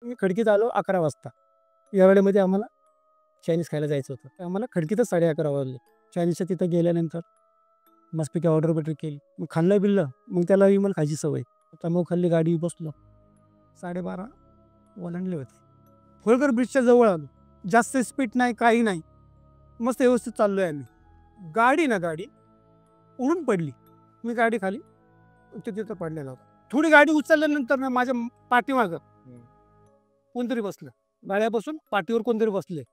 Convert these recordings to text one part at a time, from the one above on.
मी खडकीत आलो 11 वाजता. या वेळेमध्ये आम्हाला चायनीज खायला जायचं होतं. तर आम्हाला खडकीतच 11:30 वाजले. चायनीजच्या तिथं गेल्यानंतर मस्तपैकी ऑर्डर केली. मग खाल्लं-बिल्लं. मग त्यालाही मला खायची सवय. आता मग खाल्ली, गाडी बसलो. 12:30 ओलांडले होते. होळकर ब्रिजच्या जवळ आलो. जास्त स्पीड नाही, काही नाही. मस्त व्यवस्थित चाललोय आम्ही. गाडी उडून पडली. मी गाडी खाली तिथं पडलेला होता. थोडी गाडी उचलल्यानंतर ना माझ्या पाठीमागं कोणतरी बसलं. गाड्यापासून पाठीवर कोणतरी बसले.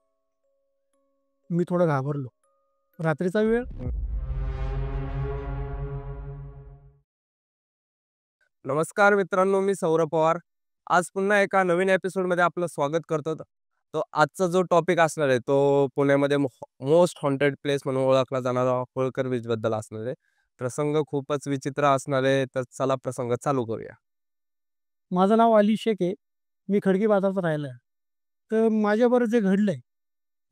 मी थोडं घाबरलो. रात्रीचा वेळ. नमस्कार मित्रांनो, मी सौरभ पवार. आज पुन्हा एका नवीन एपिसोडमध्ये आपलं स्वागत करतो. तो आजचा जो टॉपिक असणार आहे तो पुण्यामध्ये मोस्ट हॉन्टेड प्लेस म्हणून ओळखला जाणारा होळकर बीचबद्दल असणार आहे. प्रसंग खूपच विचित्र असणार आहे, तर चला प्रसंग चालू करूया. माझं नाव अली शेख आहे. मी खडकी बाजारात राहिला आहे. तर माझ्याबरोबर जे घडलंय,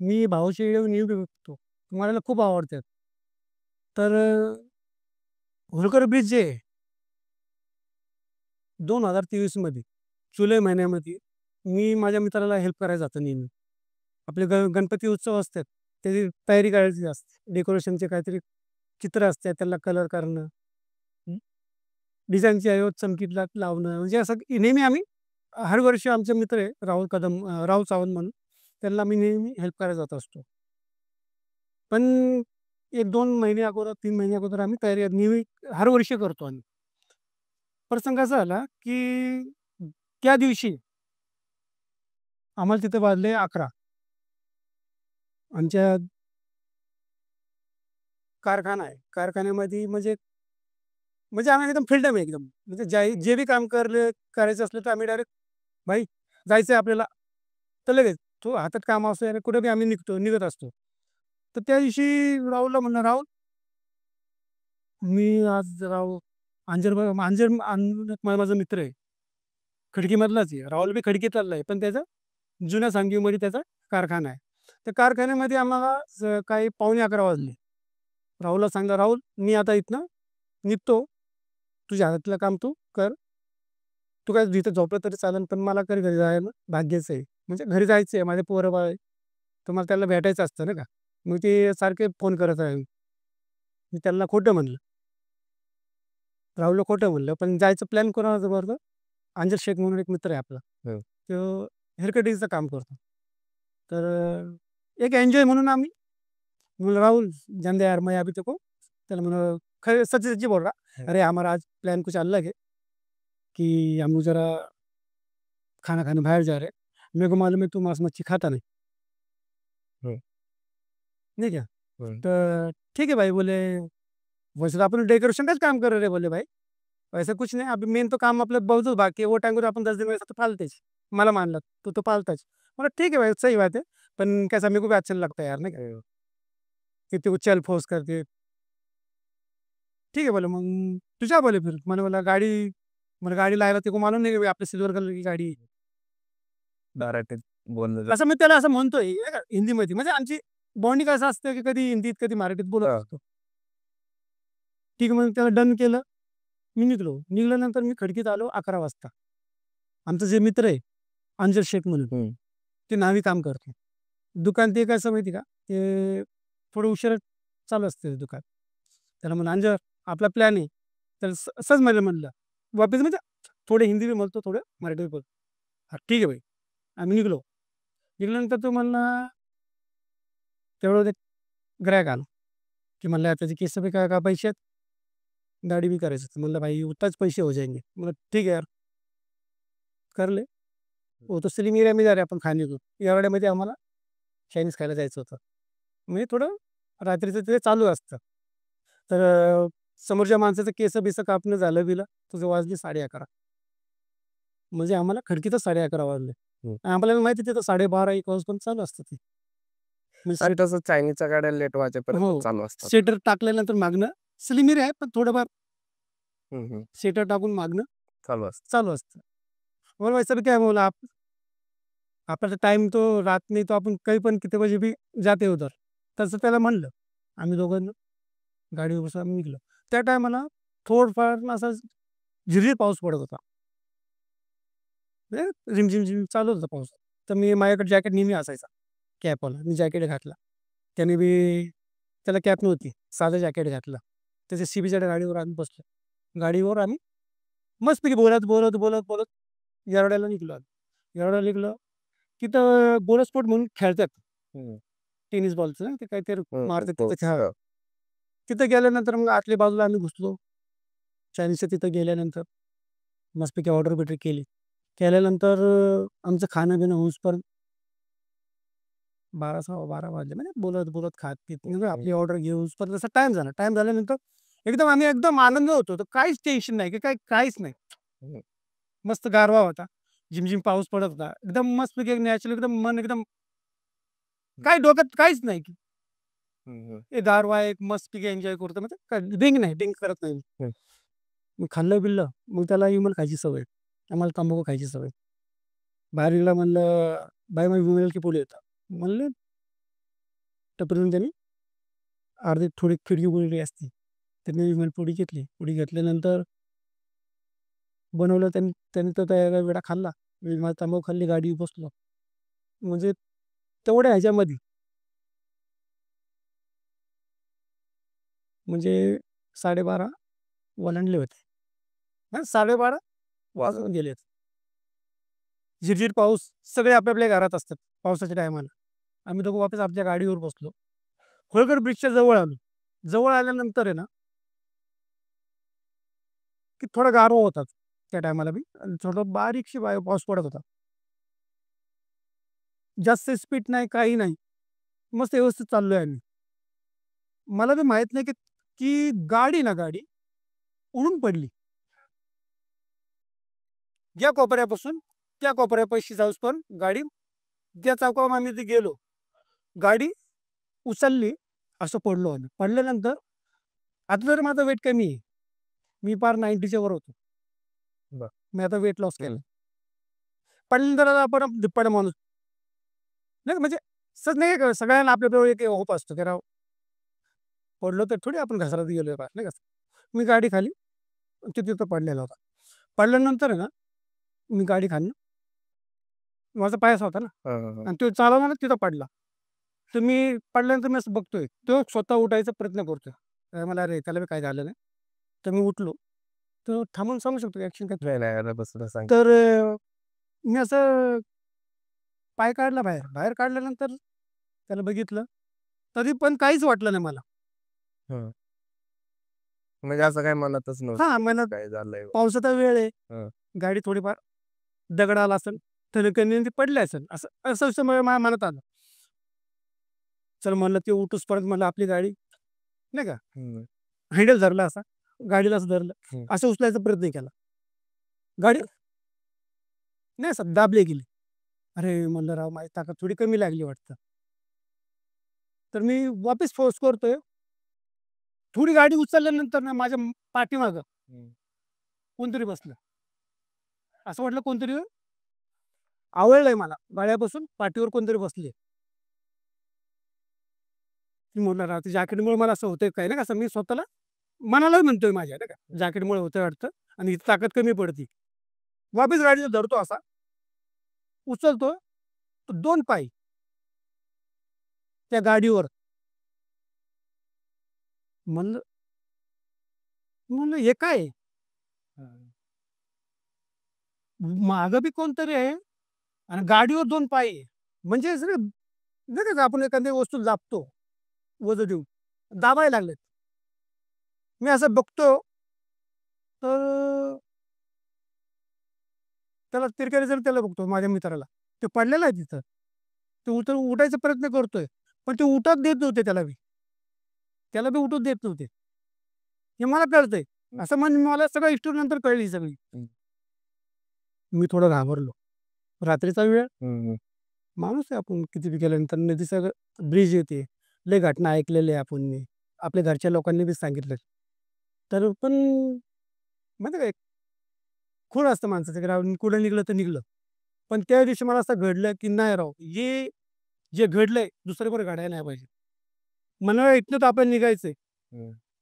मी भावाचे व्हिडिओ नेहमी बघतो. मला खूप आवडतात. तर होळकर ब्रिज जे आहे, 2023 मध्ये जुलै महिन्यामध्ये मी माझ्या मित्राला हेल्प करायला जातो नेहमी. आपले गणपती उत्सव असतात, त्याची तयारी करायची असते. डेकोरेशनचे काहीतरी चित्र असतात, त्याला कलर करणं, डिझाईनची ऐवज चमकीला लावणं, म्हणजे असं नेहमी आम्ही हर वर्षी आमचे मित्र आहे राहुल कदम, राहुल सावंत म्हणून, त्यांना मी नेहमी हेल्प करायला जात असतो. पण 1-2 महिने अगोदर, 3 महिने अगोदर आम्ही तयारी नेहमी हर वर्षी करतो आम्ही. प्रसंग असा झाला की त्या दिवशी आम्हाला तिथे वाजले 11. आमच्या कारखाना आहे. कारखान्यामध्ये म्हणजे म्हणजे आम्ही एकदम फ्रीडम आहे एकदम. म्हणजे जे बी काम करायचं असलं तर आम्ही डायरेक्ट, "भाई जायचं आहे आपल्याला." तर लगेच तो हातात काम असतं आणि कुठे बी आम्ही निघत असतो. तर त्या दिवशी राहुलला म्हणलं, "राहुल, मी आज माझा मित्र आहे. खडकीमधलाच आहे. राहुल बी खडकीतला आहे. पण त्याचा जुन्या सांगवीमध्ये त्याचा कारखाना आहे. त्या कारखान्यामध्ये आम्हाला काही पावणे 11 वाजले. राहुलला सांगितलं, "राहुल, मी आता इथनं निघतो. तुझ्या हातातलं काम तू कर. तू काय जिथं झोपलं तरी चालेल, पण मला घरी जायला भाग्याचं आहे. म्हणजे घरी जायचं आहे. माझे पोरं-बाळ आहे. तर मला त्याला भेटायचं असतं ना का." मग ते सारखे फोन करत आहे. मी त्यांना खोटं म्हणलं. राहुलला खोटं म्हणलं. पण जायचं प्लॅन कोणाचं बरोबर? अंजल शेख म्हणून एक मित्र आहे आपला. हो. तो हेअर कटिंगचं काम करतो. तर एक एन्जॉय म्हणून आम्ही बोला, "राहुल, जान दे यार, मैं अभी तेको." त्याला म्हणलं, खरं सच्ची बोल रहा, "अरे हमारा आज प्लान कुछ अलग है कि हम लोग जरा खाना खाने बाहर जा रहे हैं. मेरे को मालूम है तू मांस मच्छी खाता नहीं, हो. नहीं क्या? हो. तो ठीक है भाई." बोले, "वैसे तो अपन डेकोरेशन का काम कर रहे हैं." बोले, "भाई ऐसा कुछ नहीं, अभी मेन तो काम आपलं बहुत बाकी है. वो टाइम को तो अपन 10 दिन में तो पालतेच." मला मानला, "तू तो पालताच." मला, "ठीक है भाई, सही बात है. पण कैसा मेरे को भी अच्छा नहीं लगता यार, नहीं क्या? हो. कि तू चल फोर्स करते." ठीक है बोले, "मग तुझ्या बोले फिर." मला गाडी लायला तेको मालूम नाही की आपल्या सिल्वर कलर की गाडी आहे. मराठीत बोलणं असं मी त्याला असं म्हणतोय नाही का हिंदीमध्ये. म्हणजे आमची बॉन्डिंग असं असतं की कधी हिंदीत, कधी मराठीत बोलत हां. असतो. ठीक आहे, मग त्याला डन केलं. मी निघालो. निघाल्यानंतर मी खडकीत आलो 11 वाजता. आमचा जे मित्र आहे, अंजल शेख म्हणून, हं. ते नावी काम करतो. दुकान ते कसं माहिती का, ते थोडं उशिरा चालू असतं ते दुकान. त्याला म्हणलं, "अंजल, आपला प्लॅन आहे." तर असंच मला म्हणलं. वापस म्हणजे थोडं हिंदी बी बोलतो, थोडं मराठी बी बोलतो. "हां, ठीक आहे भाई." आम्ही निघालो. निघाल्यानंतर तो म्हणला, तेवढं ते गिरायक आलं, की म्हणलं, "त्याचे केस बी काय कापायचे आहेत, दाढी भी करायची." म्हणलं, "भाई उतना पैसे हो जाएंगे." म्हणलं, "ठीक है यार, कर ले." वो तो सिली एरिया में जा रहे आपण खाणे को. या वेळेमध्ये आम्हाला चायनीज खायला जायचं होतं. म्हणजे थोडं रात्रीचं ते चालू असतं. तर समोरच्या माणसाचं केस-बिस कापणं झालं-बिलं, तुझं वाजले 11:30. म्हणजे आम्हाला खडकीतच 11:30 वाजले. हं. आपल्याला माहिती आहे तिथं 12:30-1 वाजेपर्यंत चालू असतं ते. म्हणजे आणि तसं चायनीजच्या गाड्या लेट हो. वाजेपर्यंत चालू असतात. सेटर टाकल्यानंतर मागणं स्लिम एरिया आहे, पण थोडंफार हं, हं. सेटर टाकून मागणं चालू असतं. चालू असतं. बोला भाई क्या बोला आप, आपला टाईम तो रात नाही, तो आपण काही पण किती बजे बी जाते उधर. तसं त्याला म्हणलं. आम्ही दोघं गाडीवर बसून आम्ही निघालो. त्या टायमाला थोडंफार असा झिरझिर पाऊस पडत होता. म्हणजे रिमझिम झिम चालू होता पाऊस. तर मी माझ्याकडे जॅकेट नेहमी असायचा कॅपवाला. मी जॅकेट घातला. त्याने बी त्याला कॅप नव्हती. साधं जॅकेट घातलं. त्याच्या सीबीच्या गाडीवर आम्ही बसलो. गाडीवर आम्ही मस्तपैकी बोलत येरवड्याला निघालो आम्ही. येरवड्याला निघालो तिथं गोलस्पोर्ट म्हणून खेळतात. टेनिस बॉलचं ना ते काहीतरी मारतात तिथं खेळा. तिथं गेल्यानंतर मग आतल्या बाजूला आम्ही घुसलो. चायनीजच्या तिथं गेल्यानंतर मस्तपैकी ऑर्डर बिर्डर केल्यानंतर आमचं खाणं-पिणं होईपर्यंत 12 सव्वा 12 वाजले. म्हणजे बोलत खात-पीत म्हणजे आपली ऑर्डर घेऊसपर्यंत असा टाईम झाला. टाईम झाल्यानंतर आम्ही एकदम आनंद होतो. तर काहीच टेन्शन नाही, की काहीच नाही. मस्त गारवा होता. झिमझिम पाऊस पडत होता. एकदम मस्तपैकी नॅचरल एकदम मन एकदम काही डोक्यात काहीच नाही, की हे गारवा आहे, मस्तपैकी एन्जॉय करतो. म्हणजे ड्रिंक करत नाही मी. मग खाल्लं-बिल्लं मग त्याला विमल खायची सवय. आम्हाला तंबाखू खायची सवय. बाहेर गेला म्हणलं, "बाई मला विमलची पोळी देता." म्हणलं टपरीतून त्यांनी अर्धी थोडी खिडकी उघडली असती. त्यांनी विमल पोळी घेतली. पोळी घेतल्यानंतर बनवलं त्यांनी त्यांनी तर त्या वेळा खाल्ला. मी माझा तंबाखू खाल्ली, गाडीवर बसलो. म्हणजे तेवढ्या ह्याच्यामध्ये म्हणजे 12:30 ओलांडले होते. 12:30 वाजून गेलेत. झिरझिर पाऊस. सगळे आपापल्या घरात असतात पावसाच्या टायमाला. आम्ही दोघं वापस आमच्या गाडीवर बसलो. होळकर ब्रिजच्या जवळ आलो. जवळ आल्यानंतर आहे ना, की थोडा गारवा होता त्या टायमाला बी आणि थोडं बारीकशी पाऊस पडत होता. जास्त स्पीड नाही, काही नाही. मस्त व्यवस्थित चाललोय आम्ही. मला बी माहीत नाही, की की गाडी उडून पडली. ज्या कोपऱ्यापासून त्या कोपऱ्यापाशी जाऊसपर्यंत गाडी ज्या चौकावरून आम्ही तिथे गेलो. गाडी उचलली, असं पडलो आम्ही. पडल्यानंतर आता तर माझा वेट कमी आहे. मी पार 90च्या वर होतो. मी आता वेट लॉस केलं. पडल्यानंतर आता आपण धिप्पाड माणूस नाही म्हणजे नाही का सगळ्यांना आपल्याजवळ एक होप असतो, की राव पडलो तर थोडी आपण घसरत गेलोय बा नाही का. मी गाडी खाली तिथं पडलेला होता. पडल्यानंतर आहे ना, मी गाडी खाली माझा पाय असा होता ना आणि तो चालवला तिथं पडला. तर मी पडल्यानंतर मी असं बघतोय, तो स्वतः उठायचा प्रयत्न करतोय. मला अरे त्याला बी काय झालं नाही. तर मी उठलो. तर थांबून सांगू शकतो ॲक्शन काय? नाही, नाही. आता बसून सांग. तर मी असं पाय काढला बाहेर. बाहेर काढल्यानंतर त्याला बघितलं. तरी पण काहीच वाटलं नाही मला. म्हणजे असं काय मनातच नव्हतं हां, मला काय झालंय. पावसाचा वेळ आहे. हं. गाडी थोडीफार दगड आला असेल, तर पडले असेल. असं असं असं माझ्या मनात आलं. चल म्हणलं ते उठूसपर्यंत म्हणलं आपली गाडी नाही का हँडल धरला असा, गाडीला असं धरलं. असं उचलायचा प्रयत्न केला. गाडी नाही असं दाबली गेली. अरे म्हणलं राव माझी ताकद थोडी कमी लागली वाटतं. तर मी वापस फोर्स करतोय. थोडी गाडी उचलल्यानंतर ना माझ्या पाठीमागं कोणतरी बसलं. असं वाटलं कोणतरी आवळलंय मला. गाड्यापासून पाठीवर कोणतरी बसले. मी म्हटलं राव ते जॅकेटमुळे मला असं होतंय काय ना कसं मी स्वतःला मनालाही म्हणतोय माझ्या नाही का जॅकेटमुळे होतंय वाटतं आणि इथं ताकद कमी पडती. वापस गाडीला धरतो असा, उचलतो, तर 2 पाय त्या गाडीवर. म्हणलं म्हणलं हे काय आहे? मागं बी कोणतरी आहे आणि गाडीवर 2 पाय आहे. म्हणजे सगळं नाही का आपण एखादी वस्तू दाबतो, वजन देऊन, दाबायला लागलेत. मी असं बघतो, तर त्याला तिरक्याने जर त्याला बघतो माझ्या मित्राला. तो पडलेला आहे तिथं. तो उठायचा प्रयत्न करतोय. पण ते उठत देत नव्हते त्याला बी. त्याला बी उठू देत नव्हते. हे मला कळतंय. असं म्हणजे मला सगळं हिस्ट्री नंतर कळली सगळी. मी थोडं घाबरलो. रात्रीचा वेळ, माणूस आहे आपण किती बी केल्यानंतर नदीचा ब्रिज येते. लय घटना ऐकलेल्या आहे आपण. आपल्या घरच्या लोकांनी बी सांगितलं. तर पण माहिती आहे का, खूण असतं माणसाचं की राव कुठं निघलं तर निघलं. पण त्या दिवशी मला असं घडलं की नाही राव, हे जे घडलंय दुसरीकडे घडायला नाही पाहिजे. मला इथनं तर आपल्याला निघायचंय.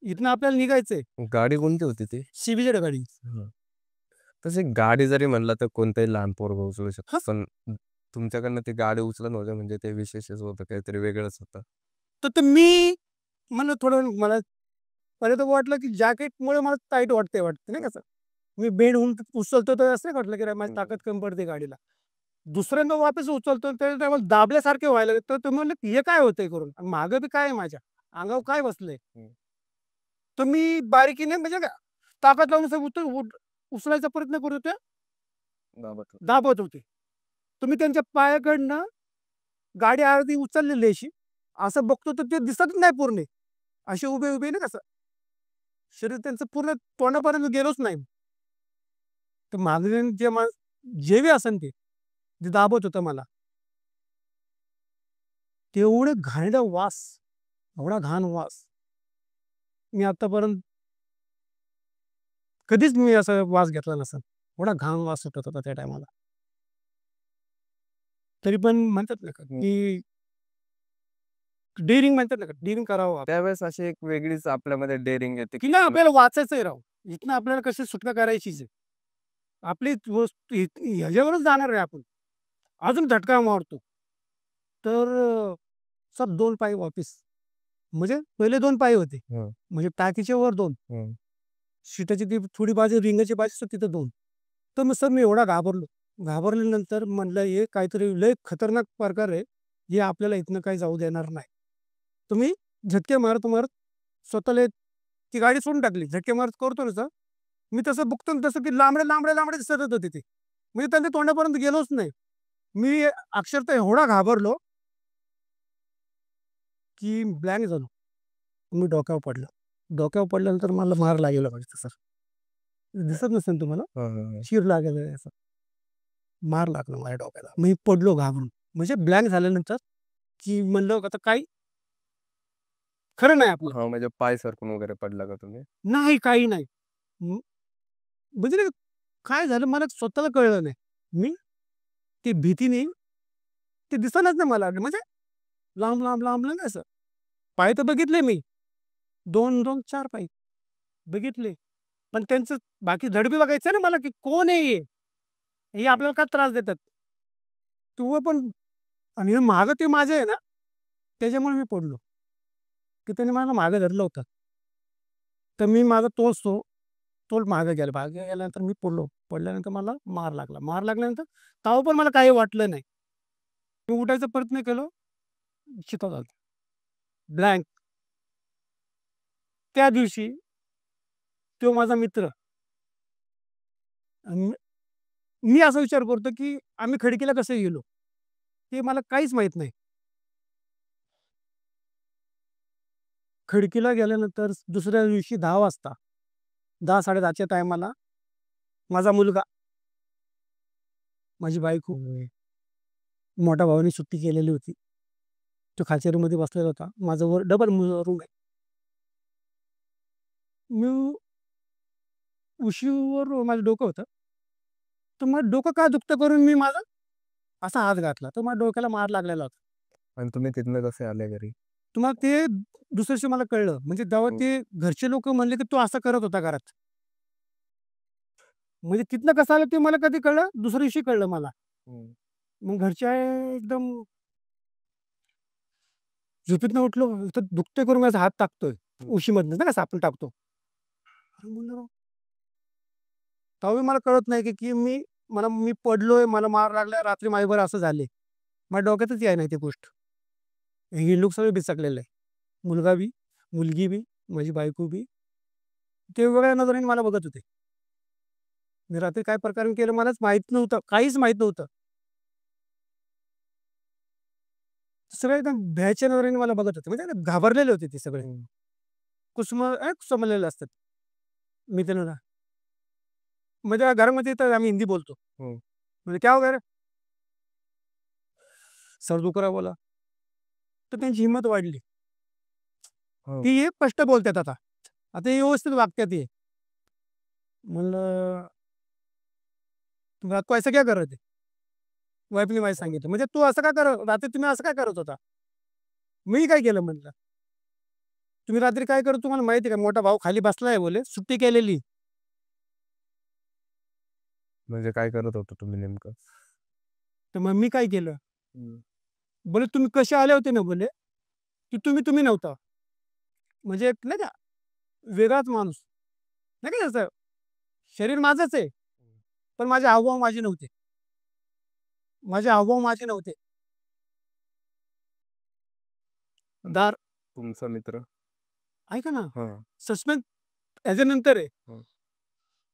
इथनं आपल्याला निघायचंय. गाडी कोणती होती ती? सीबीजेड गाडी. तशी गाडी जरी म्हणलं तर कोणतंही लहान पोरगं उचलू हां. शकतं. पण तुमच्याकडनं ती गाडी उचलणं होतं म्हणजे ते विशेषच होतं, काहीतरी वेगळंच होतं. तर ते मी म्हणलं थोडं मला पहिले तर वाटलं की जॅकेटमुळे मला टाईट वाटते नाही कसं. मी बेंड होऊन उचलतो तर असं नाही वाटलं की माझी ताकद कमी पडते गाडीला. दुसऱ्यांदा वापस उचलतो तर ते मला दाबल्यासारखे व्हायला लागले. तर ते म्हणले, "हे काय होतंय करून? आणि मागं बी काय आहे माझ्या? अंगावर काय बसलंय?" हं. तर मी बारीकीने म्हणजे काय ताकद लावून असं उचलायचा प्रयत्न करत होते, बाबा तो. दाबत होते. तर मी त्यांच्या पायाकडनं गाडी अर्धी उचललेली आहे अशी. असं बघतो तर ते दिसतच नाही पूर्ण. असे उभे-उभे नाही कसं शरीर त्यांचं पूर्ण तोंडापर्यंत गेलोच नाही. तर मागं जे बी असेल ते, जे दाबत होतं मला. तेवढं घाणेरडा वास, एवढा घाण वास. मी आत्तापर्यंत कधीच मी असा वास घेतला नसेल. एवढा घाण वास सुटत होता त्या टायमाला. तरी पण म्हणतात ना, हं. की डेअरिंग म्हणतात ना, डेअरिंग करावं आपण. त्यावेळेस अशी एक वेगळीच आपल्यामध्ये डेअरिंग येते, की की नाही आपल्याला वाचायचंय राव. इथनं आपल्याला कशी सुटका करायचीच आहे. आपली वस्तू ह्याच्यावरच जाणार आहे आपण. अजून झटका मारतो. तर सब 2 पाय वापिस. म्हणजे पहिले 2 पाय होते. हं, म्हणजे टाकीच्या वर 2. हं. सीटाची ती थोडी बाजू रिंगाची बाजू असते तिथं 2. तर मग सर मी एवढा घाबरलो. घाबरल्यानंतर म्हणलं हे काहीतरी लय खतरनाक प्रकार आहे. हे आपल्याला इथनं काही जाऊ देणार नाही. तुम्ही झटके मारत स्वतःला ती गाडी सोडून टाकली. झटके मारत करतो ना सर, मी तसं बघतो ना तसं की लांबडे दिसत होते ते. म्हणजे त्यांच्या तोंडापर्यंत गेलोच नाही. मी अक्षरशः एवढा घाबरलो, की ब्लँक झालो. मी डोक्यावर पडलो. डोक्यावर पडल्यानंतर मला मार लागेल बघा सर. दिसत नसेल तुम्हाला? हं, हं, हं. चीर लागलेला आहे असा. मार लागला माझ्या डोक्याला. मी पडलो घाबरून. म्हणजे ब्लँक झाल्यानंतर, की म्हणलं आता काही खरं नाही आपलं. हां, म्हणजे पाय सरकून वगैरे पडला का तुम्ही? नाही, काही नाही. म म्हणजे नाही का, काय झालं मला स्वतःला कळलं नाही. मी ते भीतीने ते दिसेनाच ना मला. म्हणजे लांब असं. पाय तर बघितले मी. 2-2, 4 पाय बघितले. पण त्यांचं बाकी धड बी बघायचं ना मला, की कोण आहे हे? हे आपल्याला का त्रास देतात? तेव्हा पण आणि मागं ते माझे आहे ना, त्याच्यामुळे मी पडलो, की त्याने मला मागं धरलं होतं. तर मी माझा तोल मागे गेला. मागे गेल्यानंतर मी पडलो. पडल्यानंतर मला मार लागला. मार लागल्यानंतर तेव्हा पण मला काही वाटलं नाही. मी उठायचा प्रयत्न केला, चिता झाला. ब्लँक. त्या दिवशी तो माझा मित्र आणि मी असा विचार करतो, की आम्ही खडकीला कसे गेलो? ते मला काहीच माहीत नाही. खडकीला गेल्यानंतर दुसऱ्या दिवशी 10 वाजता 10-10:30च्या टायमाला माझा मुलगा, माझी बायको, मोठ्या भावाने सुट्टी केलेली होती. तो खालच्या रूममध्ये बसलेला होता. माझं वर डबल रूम आहे. मी उशीवर माझं डोकं होतं. तर मग डोकं का दुखतं करून मी माझा असा हात घातला. तर माझ्या डोक्याला मार लागलेला होता. आणि तुम्ही तिथनं कसे आले घरी? तुम्हाला ते दुसऱ्या दिवशी मला कळलं. म्हणजे तेव्हा हं, ते घरचे लोकं म्हणले, की "तो असं करत होता घरात." म्हणजे तिथनं कसं आलं ते मला कधी कळलं? दुसऱ्या दिवशी कळलं मला. हं. मग घरचे एकदम झोपेतनं उठलो, तर दुखतंय करून माझा हात टाकतोय. हं. उशीमधनं नाही का आपण टाकतो. अरे म्हणलं तेव्हा मला कळत नाही, की मी पडलोय, मला मार लागलाय, रात्री माझ्याबरोबर असं झालंय. माझ्या डोक्यातच याय नाही ती गोष्ट. हे लोक सगळे बिचकलेलं आहे. मुलगा बी, मुलगी बी, माझी बायको बी. ते वेगळ्या नजरेने मला बघत होते. मी रात्री काय प्रकरण केलं मलाच माहीत नव्हतं. काहीच माहीत नव्हतं. सगळे एकदम भ्यायच्या नजरेने मला बघत होते. म्हणजे ना घाबरलेले होते ते सगळे. हं. कुसमलेले असतात. मी त्यांना म्हणजे घरामध्ये तर आम्ही हिंदी बोलतो. हं. म्हणजे क्या हो गया रे? सर दुःख रहा बोला. तर त्यांची हिंमत वाढली. हो. ती एक स्पष्ट बोलतात आता. आता हे व्यवस्थित वागतात हे. म्हणलं, "तुम रात को ऐसा क्या कर रहे थे?" वाईफने मला सांगितलं. "म्हणजे तू असं का करत रात्री तुम्ही असं काय करत होता?" "मी काय केलं?" म्हटलं. "तुम्ही रात्री काय करत तुम्हाला माहिती आहे का? मोठा भाऊ खाली बसलाय बोले, सुट्टी केलेली." म्हणजे काय करत होता तुम्ही नेमकं? तर मग मी काय केलं, हं. बोले तुम्ही कसे आले होते ना, बोले की तुम्ही नव्हता. म्हणजे एक नाही का वेगळाच माणूस, नाही का जसं शरीर माझंच आहे, पण माझे हावभाव माझे नव्हते. माझे हावभाव माझे नव्हते. दार तुमचा मित्र? ऐका ना, हां. सस्पेन्स ह्याच्यानंतर आहे. हं.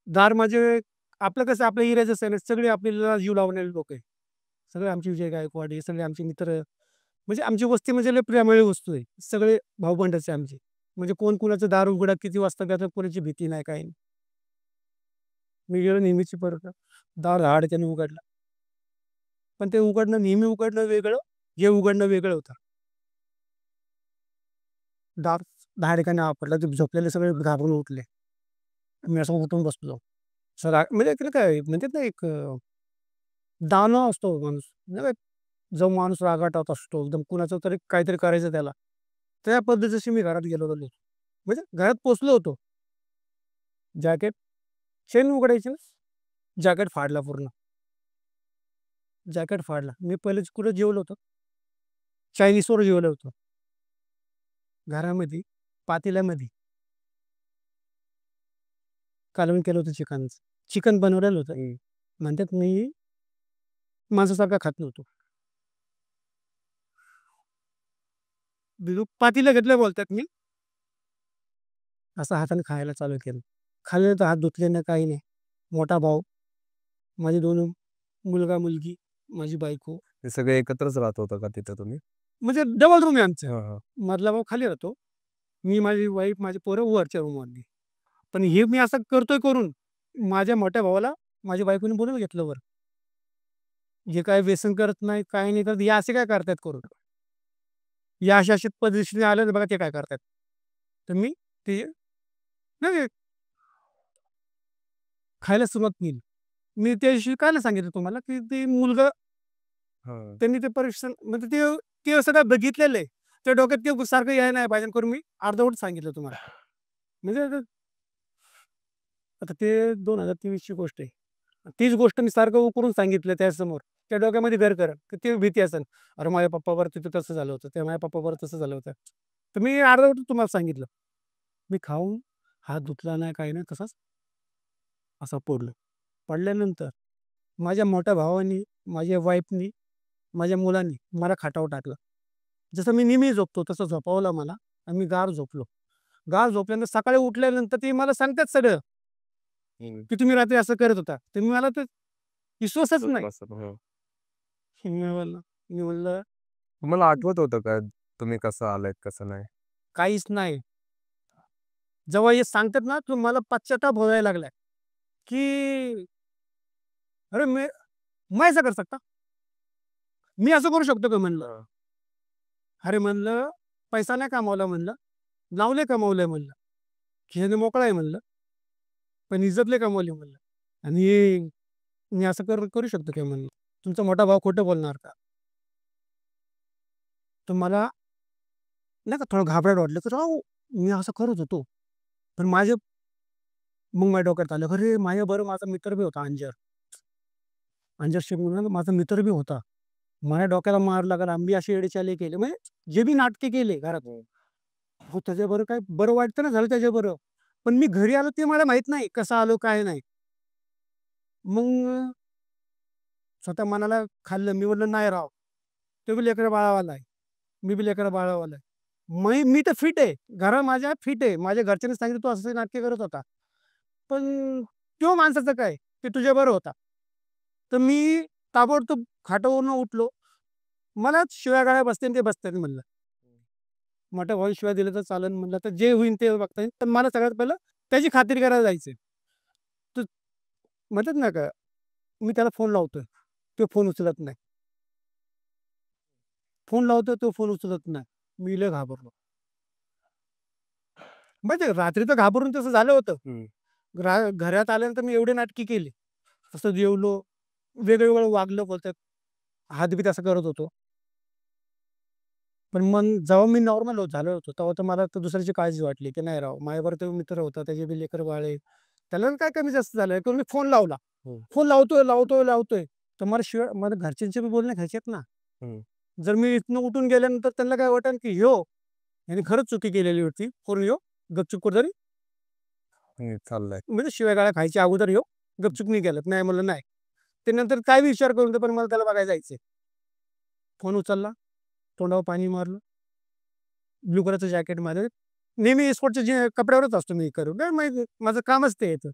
दार म्हणजे आपलं कसं आपल्या एरियाचं सण सगळे आपल्याला जीव लावणारे लोक आहे. सगळे आमचे विजय गायकवाड हे सगळे आमचे मित्र. म्हणजे आमची वस्ती म्हणजे लय प्रेमळ वस्तू आहे. सगळे भाऊबंदच आहे आमचे. म्हणजे कोण कुणाचं दार उघडा किती वाजता त्याचं कोणाची भीती नाही, काही नाही. मी गेलो नेहमीची परत दार धाडच्याने उघडला. पण ते उघडणं नेहमी उघडणं वेगळं, हे उघडणं वेगळं होतं. दार धाडकाने आपटला. ते झोपलेले सगळे घाबरून उठले. मी असं उठून बसलो. म्हणजे त्याला काय म्हणतात ना, एक दानव असतो माणूस. नाही का, जो माणूस रागाटात असतो, एकदम कुणाचं तरी काहीतरी करायचं त्याला. त्या पद्धतीशी मी घरात गेलो होतो. म्हणजे घरात पोहोचलो होतो. जॅकेट चेन उघडायची ना, जॅकेट फाडला पूर्ण. जॅकेट फाडला. मी पहिले कुठं जेवलो होतो? चायनीजवर जेवलो होतो. घरामध्ये पातेल्यामध्ये कालवण केलं होतं चिकनचं. चिकन बनवलेलं होतं. म्हणतात मी माणसासारखा खात नव्हतो. पातेलं घेतलं बोलतात मी. असं हाताने खायला चालू केलं. खाल्लं तर हात धुतले नाही, काही नाही. मोठा भाऊ, माझे 2 मुलगा-मुलगी, माझी बायको. ते सगळे एकत्रच राहत होता का तिथं तुम्ही? म्हणजे डबल रूम आहे आमचं. हां, हां. मधला भाऊ खाली राहतो. मी, माझी वाईफ, माझी पोरं वरच्या रूममधली. पण हे मी असं करतोय करून, माझ्या मोठ्या भावाला माझ्या बायकोने बोलावून घेतलं वर. जे काही व्यसन करत नाही, काही नाही करत, हे असे काय करतायत करून. या अशा पद्धतीने आलं तर बघा ते काय करतात. तर मी ते नाही खायला सुरुवात केली. मी त्या दिवशी काय नाही सांगितलं तुम्हाला, की ते मुलगा हां. त्यांनी ते परीक्षण म्हणजे ते ते सगळं बघितलेलं आहे. त्या डोक्यात ते सारखं यायला नाही पाहिजे करून मी अर्धवट सांगितलं तुम्हाला. म्हणजे आता ते 2023 ची गोष्ट आहे. तीच गोष्ट मी सारखं उकरून सांगितलं त्यासमोर. त्या डोक्यामध्ये घर करेल, की ते भीती असेल. अरे माझ्या पप्पावर तिथं तसं झालं होतं. ते माझ्या पप्पावर तसं झालं होतं. तर मी अर्धवट तुम्हाला सांगितलं. मी खाऊन हात धुतला नाही, काही नाही, तसाच असा पडलो. पडल्यानंतर माझ्या मोठ्या भावानी, माझ्या वाईफनी, माझ्या मुलांनी मला खाटावर टाकलं. जसं मी नेहमी झोपतो तसं झोपवलं मला आणि मी गाढ झोपलो. गाढ झोपल्यानंतर सकाळी उठल्यानंतर ते मला सांगतात सगळं, हं. की तुम्ही रात्री असं करत होता. तर मला तर विश्वासच सुचत नाही. नसेल. हो. मी म्हणलं तुम्हाला आठवत होतं का तुम्ही कसं आलात, कसं नाही? काहीच नाही. जेव्हा हे सांगतात ना, तर मला पश्चाताप व्हायला लागलाय, की अरे मैं ऐसा कर सकता? मी असं करू शकतो का म्हणलं. हां. अरे म्हणलं, पैसा नाही कमावला म्हणलं, नाव लय कमावलंय म्हणलं, खिशाने मोकळा आहे म्हणलं, पण इज्जत लय कमावली म्हणलं. आणि मी असं करू शकतो काय म्हणलं. तुमचा मोठा भाऊ खोटं बोलणार का? तर मला नाही का थोडं घाबरट वाटलं, की राव मी असं करत होतो. पण मग माझ्या डोक्यात आलं, अरे माझ्याबरोबर माझा मित्र बी होता अंजर. अंजर शेख म्हणून माझा मित्र बी होता. माझ्या डोक्याला मार लागला. आम्ही असे येडेचाळे केले. म्हणजे जे बी नाटके केले घरात. हो. हो, त्याच्याबरोबर काय बरं वाटतं ना झालं त्याच्याबरोबर. पण मी घरी आलो ते मला माहीत नाही. कसं आलो, काय नाही. मग स्वतः मनाला खाल्लं. मी म्हटलं, "नाही राव, तो बी लेकरं बाळावाला आहे. मी बी लेकरं बाळावाला आहे. मी तर फिट आहे. घरा माझ्या फिट आहे. माझ्या घरच्यांनी सांगितलं, "तू असे नाटके करत होता." पण तो माणसाचं काय? ते तुझ्याबरोबर होता. तर मी ताबडतोब खाटावरून उठलो. मला शिव्या-गाळ्या बसतील ते बसतील म्हणलं. मोठ्या भावाला शिव्या दिल्या तर चालेल म्हणलं, तर जे होईल ते बघता येईल. पण मला सगळ्यात पहिलं त्याची खात्री करायला जायचंय. तर म्हणतात ना का, मी त्याला फोन लावतोय. तो फोन उचलत नाही. फोन लावतोय, तो फोन उचलत नाही. मी लय घाबरलो. म्हणजे रात्री तर घाबरून तसं झालं होतं. हं. घरात आल्यानंतर मी एवढी नाटकी केली. तसं जेवलो, वेगवेगळं वागलं बोलतात. हातबीत असं करत होतो. पण मग जेव्हा मी नॉर्मल झालो होतो, तेव्हा तर मला तर दुसऱ्याची काळजी वाटली, की नाही राव, माझ्याबरोबर तो मित्र होता, त्याचे बी लेकरं-बाळ आहे. त्याला काय कमी जास्त झालं की मी फोन लावला. हम्म. फोन लावतोय तर मला शिवाय मला घरच्यांचे बी बोलणे खायचे ना. हम्म. जर मी इथनं उठून गेल्यानंतर त्यांना काय वाटेल की याने खरंच चुकी केलेली होती, फोन गपचूप कुठेतरी चाललंय. म्हणजे शिव्या खायच्या अगोदर गपचूप नाही गेलं. नाही म्हणलं नाही. ते नंतर काय बी विचार करून दे, पण मला त्याला बघायला जायचंय. फोन उचलला, तोंडावर पाणी मारलं, ब्लू कलरचं जॅकेट माझं नेहमी स्पोर्टच्या जे कपड्यावरच असतो मी करून, काय माहिती माझं कामच ते येतं.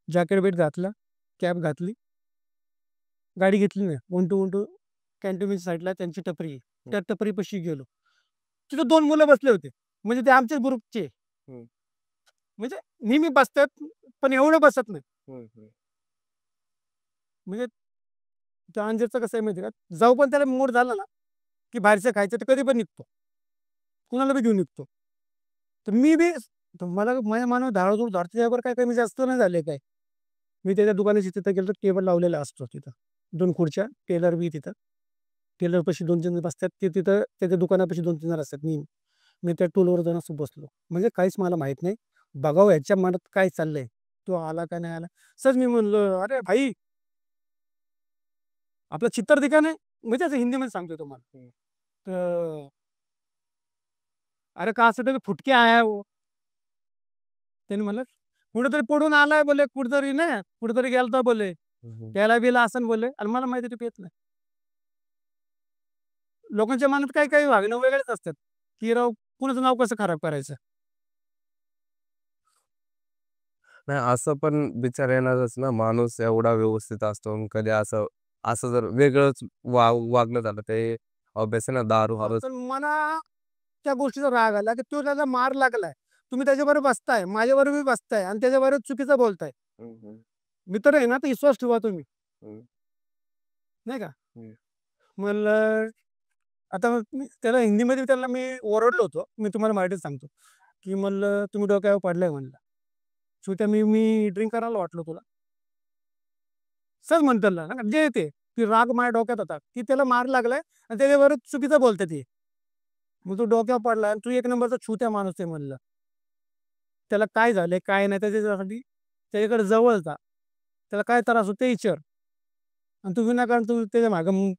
जॅकेट बेट घातला, कॅप घातली, गाडी घेतली नाही. उंटू कॅन्टोन्मेंट साईडला त्यांची टपरी आहे. त्या टपरीपाशी गेलो. तिथं 2 मुलं बसले होते. म्हणजे ते आमच्याच ग्रुपचे. म्हणजे नेहमी बसतात, पण एवढं बसत नाही. म्हणजे त्या अंजीरचं कसं आहे माहिती का, जाऊ पण त्याला मूड झाला ना, की बाहेरचं खायचं तर कधी पण निघतो. कुणाला बी घेऊन निघतो. तर मी बी मला माझ्या मानव धाराजूळ धारतीवर काय कमी जास्त नाही झाले काय. मी त्याच्या दुकानाची तिथं गेलो, तर टेबल लावलेला असतो तिथं. 2 खुर्च्या, टेलर बी तिथं. टेलरपाशी 2-3 जण बसतात. ते तिथं त्याच्या दुकानापाशी 2-3 जण असतात. मी त्या टूलवर जाऊन असं बसलो. म्हणजे काहीच मला माहित नाही. बघावं ह्याच्या मनात काय चाललंय. तो आला का नाही आला. सहज मी म्हणलो, "अरे भाई, आपलं चित्तर दिखा नाही." म्हणजे असं हिंदीमध्ये सांगतोय तुम्हाला. तर "अरे कहाँ से तो फुटके आया है वो." त्याने म्हणलं, "कुठेतरी पडून आलाय बोले, कुठेतरी ना कुठेतरी गेलता बोले. त्याला बिला असन बोले." आणि मला माहिती आहे तो पेत नाही. लोकांच्या मनात काही काही वागणं वेगळेच असतात, की राव कुणाचं नाव कसं खराब करायचं. नाही असं पण विचार येणारच ना, माणूस एवढा व्यवस्थित असतो आणि कधी असं असं जर वेगळंच वागणं झालं ते ऑब्वियस आहे ना, दारू हवंच. तर मला त्या गोष्टीचा राग आला, की तो त्याला मार लागलाय. तुम्ही त्याच्याबरोबर बसताय, माझ्याबरोबर बसताय आणि त्याच्याबरोबर चुकीचं बोलताय. मित्र आहे ना, तर विश्वास ठेवा तुम्ही. नाही का? म्हणलं आता त्याला हिंदीमध्ये त्याला मी ओरडलो होतो. मी तुम्हाला माहितीच सांगतो, की म्हणलं, "तुम्ही डोक्यावर पडलाय" म्हणलं. "श्रुत्या मी मी ड्रिंक करायला वाटलो तुला?" सहज म्हणतो ना, जे ते की राग माझ्या डोक्यात होता, की त्याला मार लागलाय आणि त्याच्याबरोबर चुकीचं बोलतात ते. मग तू डोक्यावर पडला आणि तू एक नंबरचा छुत्या माणूस आहे म्हणलं. त्याला काय झालंय, काय नाही त्याच्यासाठी त्याच्याकडे जवळ जा. त्याला काय त्रास होतो ते विचार. आणि तू विनाकारण तू त्याच्या मागं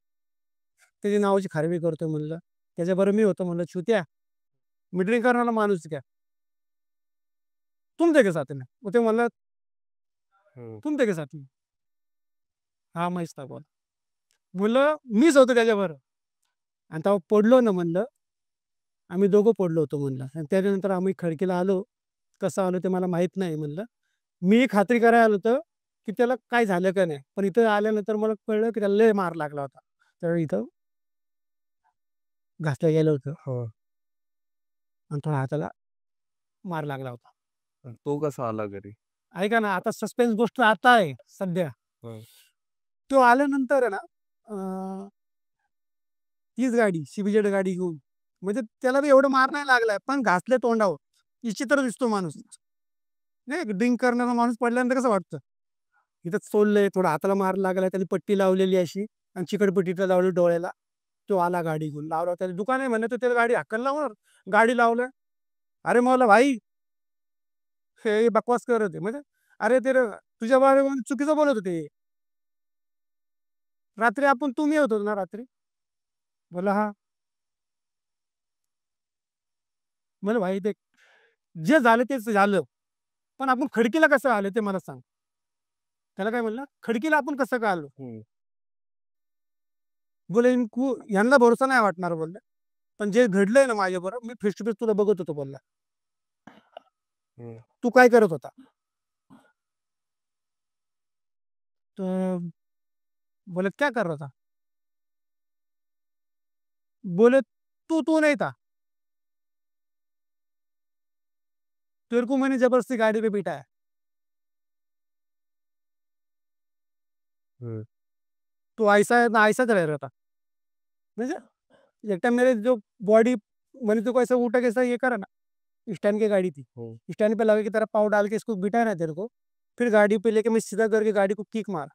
त्याची नावाची खराबी करतोय म्हणलं. त्याच्याबरोबर मी होतो म्हणलं, "छुत्या, मी ड्रिंक करणारा माणूस आहे क्या? तुम देके साथ में." मग ते म्हणलं, "तुम देके साथ में." "हां, मैच था." बोला. म्हणलं, "मीच होतो त्याच्याबरोबर." आणि तेव्हा पडलो ना म्हणलं, आम्ही दोघं पडलो होतो म्हणलं. आणि त्याच्यानंतर आम्ही खडकीला आलो. कसं आलो ते मला माहीत नाही म्हणलं. मी खात्री करायला आलो होतो, की त्याला काय झालं का नाही. पण इथं आल्यानंतर मला कळलं, की त्याला लय मार लागला होता. तर इथं घासलं गेलं होतं. हो. आणि थोडा हाताला मार लागला होता. तो कसा आला घरी? ऐका ना, आता सस्पेन्स गोष्ट आता आहे सध्या. तो आल्यानंतर आहे ना, तीच गाडी CBZ गाडी घेऊन, म्हणजे त्याला बी एवढं मार नाही लागलाय, पण घासले तोंडावर. विचित्र दिसतो माणूस. नाही ड्रिंक करणारा माणूस पडल्यानंतर कसं वाटतं? इथं चोललंय, थोडा हाताला मार लागलाय, त्याने पट्टी लावलेली अशी आणि चिकटपट्टीला लावली डोळ्याला. तो आला गाडी घेऊन. लावला त्याला दुकान आहे म्हणे, तर त्याला गाडी हाकल लावणार. गाडी लावलं. अरे मला भाई, हे बकवास करत आहे. म्हणजे अरे ते तुझ्या बारे चुकीचं बोलत होते. रात्री आपण तुम्ही होतो ना रात्री? बोला हां. म्हणलं भाई ते जे झालं तेच झालं. पण आपण खडकीला कसं आलो ते मला सांग. त्याला काय म्हणलं, "खडकीला आपण कसं काय आलो?" बोले "ह्यांना भरोसा नाही वाटणार" बोलला. "पण जे घडलंय ना माझ्याबरोबर, मी फेस टू फेस तुला बघत होतो" बोलला. "तू काय करत होता?" तर बोले, "क्या कर रहा था?" बोले, "तू नहीं था, तेरे को मैंने जबरदस्ती गाड़ी पे बिठाया." "तो ऐसा है ना ऐसा रह रहा था." म्हणजे एक टाइम मेरे जो बॉडी मैंने तेरे को ऐसा उठा के ऐसा ये करा ना, स्टैंड की गाड़ी थी। स्टैंड पे लगा के तेरा पाँव डाल के इसको बिठाया ना तेरे को, फिर गाड़ी पे लेके मैं सीधा करके गाड़ी को किक मारा।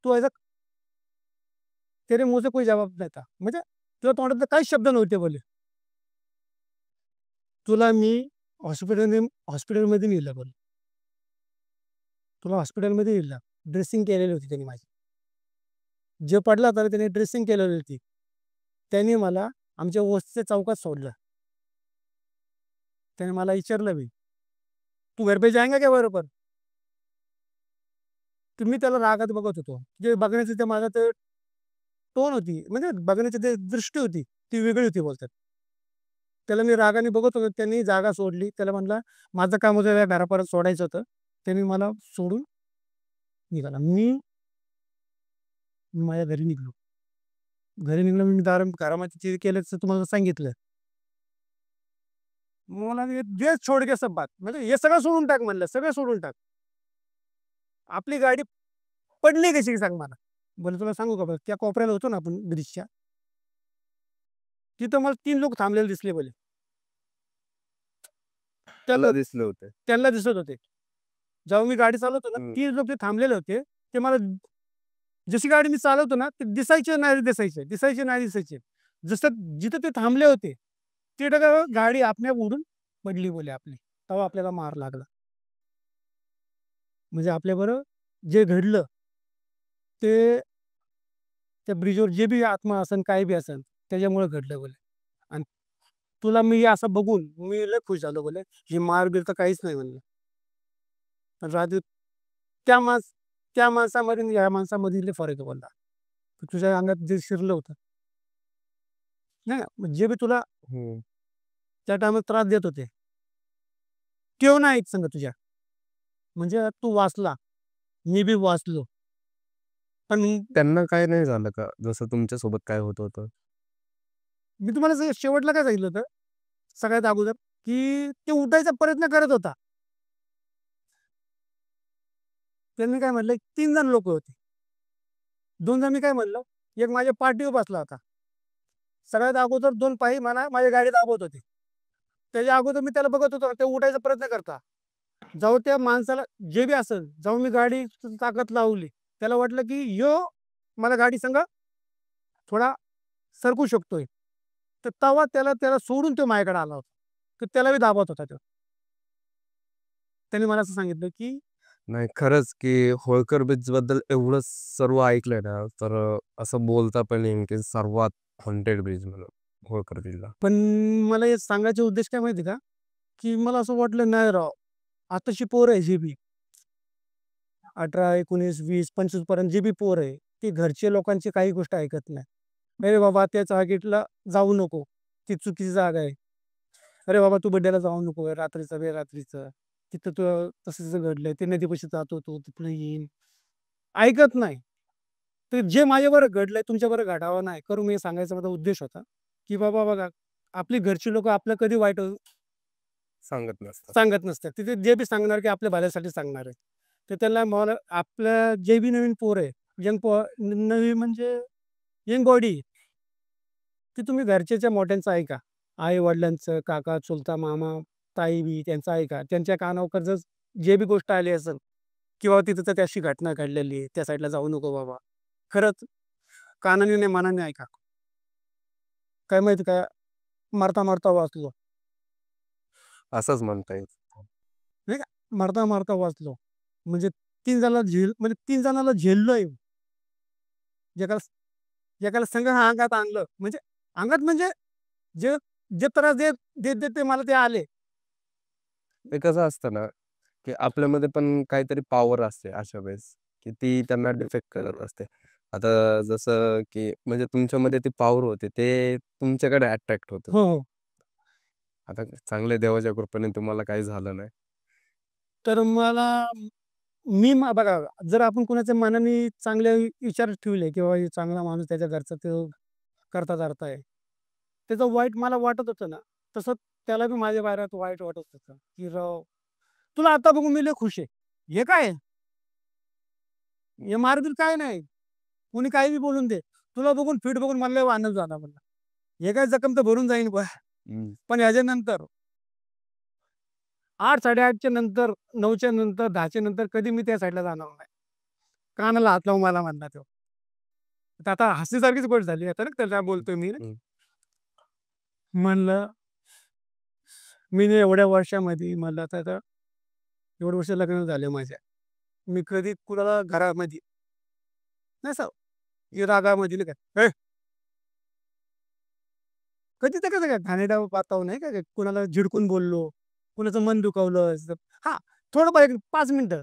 तो ऐसा तेरे मुँह से कोई जवाब नाही था. म्हणजे तुझ्या तोंडातनं काहीच शब्द नव्हते बोलले. तुला मी हॉस्पिटलमध्ये नेलं बोल, तुला हॉस्पिटलमध्ये नेलं. ड्रेसिंग केलेली होती त्यांनी माझी. जे पडला होता त्याने ड्रेसिंग केलेली होती. त्यांनी मला आमच्या वस्तीच्या चौकात सोडलं. त्याने मला विचारलं बी, "तू घर पे जाएंगा क्या बरोबर?" तर मी त्याला रागात बघत होतो. जे बघण्याची ते माझा ते टोन होती, म्हणजे बघण्याची ते दृष्टी होती, ती वेगळी होती बोलतात. त्याला मी रागाने बघत होतो. त्यांनी जागा सोडली. त्याला म्हटलं, "माझं काम होतं त्या घरापर्यंत सोडायचं होतं." त्यांनी मला सोडून निघाला. मी माझ्या घरी निघालो. घरी निघालो मी घरामध्ये जे केलं ते तुम्हाला सांगितलं. मग मला म्हणे, "दे छोड के सब बात." म्हणजे हे सगळं सोडून टाक म्हणलं, सगळं सोडून टाक. आपली गाडी पडली कशी सांग मला? बोललो, "तुला सांगू का बरं, त्या कोपऱ्याला होतो ना आपण ब्रिजच्या, तिथं मला 3 लोक थांबलेले दिसले बोले. त्या मला दिसलं होतं. त्यांना दिसत होते. जेव्हा मी गाडी चालवतो ना, हं. 3 लोक ते थांबलेले होते. ते मला जशी गाडी मी चालवतो ना, ते दिसायचे नाही दिसायचे, दिसायचे नाही दिसायचे. जसं जिथं ते थांबले होते, तिथं गाडी आपोआप उडून पडली बोले आपली. तेव्हा आपल्याला मार लागला. म्हणजे आपल्याबरोबर जे घडलं ते त्या ब्रिजवर जे बी आत्मा असेल, काही बी असेल, त्याच्यामुळे घडलं बोले. आणि तुला मी असं बघून मी लय खुश झालो बोले. ही मार-बीर तर काहीच नाही म्हणलं. पण राजू त्या माणस त्या माणसामध्ये आणि या माणसामध्ये लय फरक आहे बोलला. तुझ्या अंगात जे शिरलं होतं, नाही का, जे बी तुला हं. त्या टायमात त्रास देत होते, त्यो नाही संग तुझ्या. म्हणजे तू वाचला, मी बी वाचलो. पण त्यांना काही नाही झालं का? जसं तुमच्यासोबत काय होत होतं? मी तुम्हाला शेवटला काय सांगितलं होतं, सगळ्यात अगोदर, की ते उठायचा प्रयत्न करत होता. त्यांनी काय म्हटलं, 3 जण लोकं होते. 2 जण मी काय म्हणलं, एक माझ्या पाठीवर बसला होता. सगळ्यात अगोदर 2 पायी मला माझ्या गाडी दाबत होते. त्याच्या अगोदर मी त्याला बघत होतो, ते उठायचा प्रयत्न करता. जेव्हा त्या माणसाला जे बी असेल, जेव्हा मी गाडी ताकद लावली, त्याला वाटलं की ह्यो मला गाडी संग थोडा सरकू शकतोय. तर तेव्हा त्याला त्याला सोडून तो माझ्याकडे आला होता. तर त्याला बी दाबत होता तो. त्याने मला असं सांगितलं की नाही खरंच, की होळकर ब्रिजबद्दल एवढं सर्व ऐकलंय ना, तर असं बोलता पण येईल, की सर्वात हॉन्टेड ब्रिज म्हणून होळकर ब्रिजला. पण मला हे सांगायचा उद्देश काय माहिती का? की मला असं वाटलं नाही राव, आताची पोरं आहे जी बी 18, 19, 20, 25 पर्यंत जी बी पोरं आहे, ती घरचे लोकांची काही गोष्ट ऐकत नाही. "अरे बाबा त्या जागेला जाऊ नको, ती चुकीची जागा आहे. अरे बाबा तू बड्डेला जाऊ नको रात्रीचं बेरात्रीचं. तिथं तू तसं घडलंय, ते नदीपाशी जातो तू, तिथनं येईन." ऐकत नाही. तर जे माझ्याबरोबर घडलंय तुमच्याबरोबर घडावं नाही करू मी सांगायचा माझा उद्देश होता, की बाबा बघा, आपली घरची लोकं आपलं कधी वाईट सांगत नसतात. सांगत नसतात. तिथे जे बी सांगणार की आपल्या भल्यासाठी सांगणार आहे. तर त्यांना मला आपल्या जे बी नवीन पोर आहे, यंग नवीन म्हणजे यंग बॉडी, ती तुम्ही घरच्याच्या मोठ्यांचं ऐका. आई-वडिलांचं, काका, चुलता, मामा, ताई-बी त्यांचं ऐका. त्यांच्या कानावर जर जे बी गोष्ट आली असेल किंवा तिथं तर अशी घटना घडलेली आहे, त्या साईडला जाऊ नको बाबा. खरंच कानाने नाही मनाने ऐका. काय माहिती का, मरता-मरता वाचलो. असंच म्हणता येईल. नाही का? मरता-मरता वाचलो. म्हणजे 3 जणांना म्हणजे 3 जणांना झेललोय. जगाला जगाला संघ हा अंगात आणलं. म्हणजे अंगात म्हणजे जे जे त्रास देत देत देत ते मला ते आले. ते कसं असतं ना, की आपल्यामध्ये पण काहीतरी पॉवर असते अशा वेळेस, की ती त्यांना डिफेक्ट करत असते. आता जसं की म्हणजे तुमच्यामध्ये ती पॉवर होते, ते तुमच्याकडे अट्रॅक्ट होतं. हो, हो. आता चांगले देवाच्या कृपेने तुम्हाला काही झालं नाही. तर मला बघा, जर आपण कुणाच्या मनाने चांगले विचार ठेवले किंवा हे चांगला माणूस त्याच्या घरचा तो करता-धरता आहे. त्याचं वाईट मला वाटत होतं ना, तसं त्याला बी माझ्या बाऱ्यात वाईट वाटत होतं, की राव तुला आता बघून मी लय खुश आहे. हे काय आहे? हे मारबीर काय नाही. कोणी काही बी बोलून दे. तुला बघून फिट बघून मला लय आनंद झाला म्हणलं. हे काय जखम तर भरून जाईन बा. हं. पण ह्याच्यानंतर 8, 8:30च्या नंतर, 9च्या नंतर, 10च्या नंतर कधी मी त्या साईडला जाणार नाही. कानाला हात लावून मला म्हणला तो. तर आता हसण्यासारखीच गोष्ट झाली आता ना त्याला बोलतोय मी. हं. म्हणलं मी एवढ्या वर्षामध्ये मला आता एवढं वर्ष लग्न झाले माझ्या. मी कधी कुणाला घरामध्ये नाही असं रागामध्ये नाही का, "ए!" कधी तर कसं काय घाणेरडा वातावरण नाही का, कुणाला झिडकून बोललो, कुणाचं मन दुखावलं असं. हां, थोडंफार एक 5 मिनिटं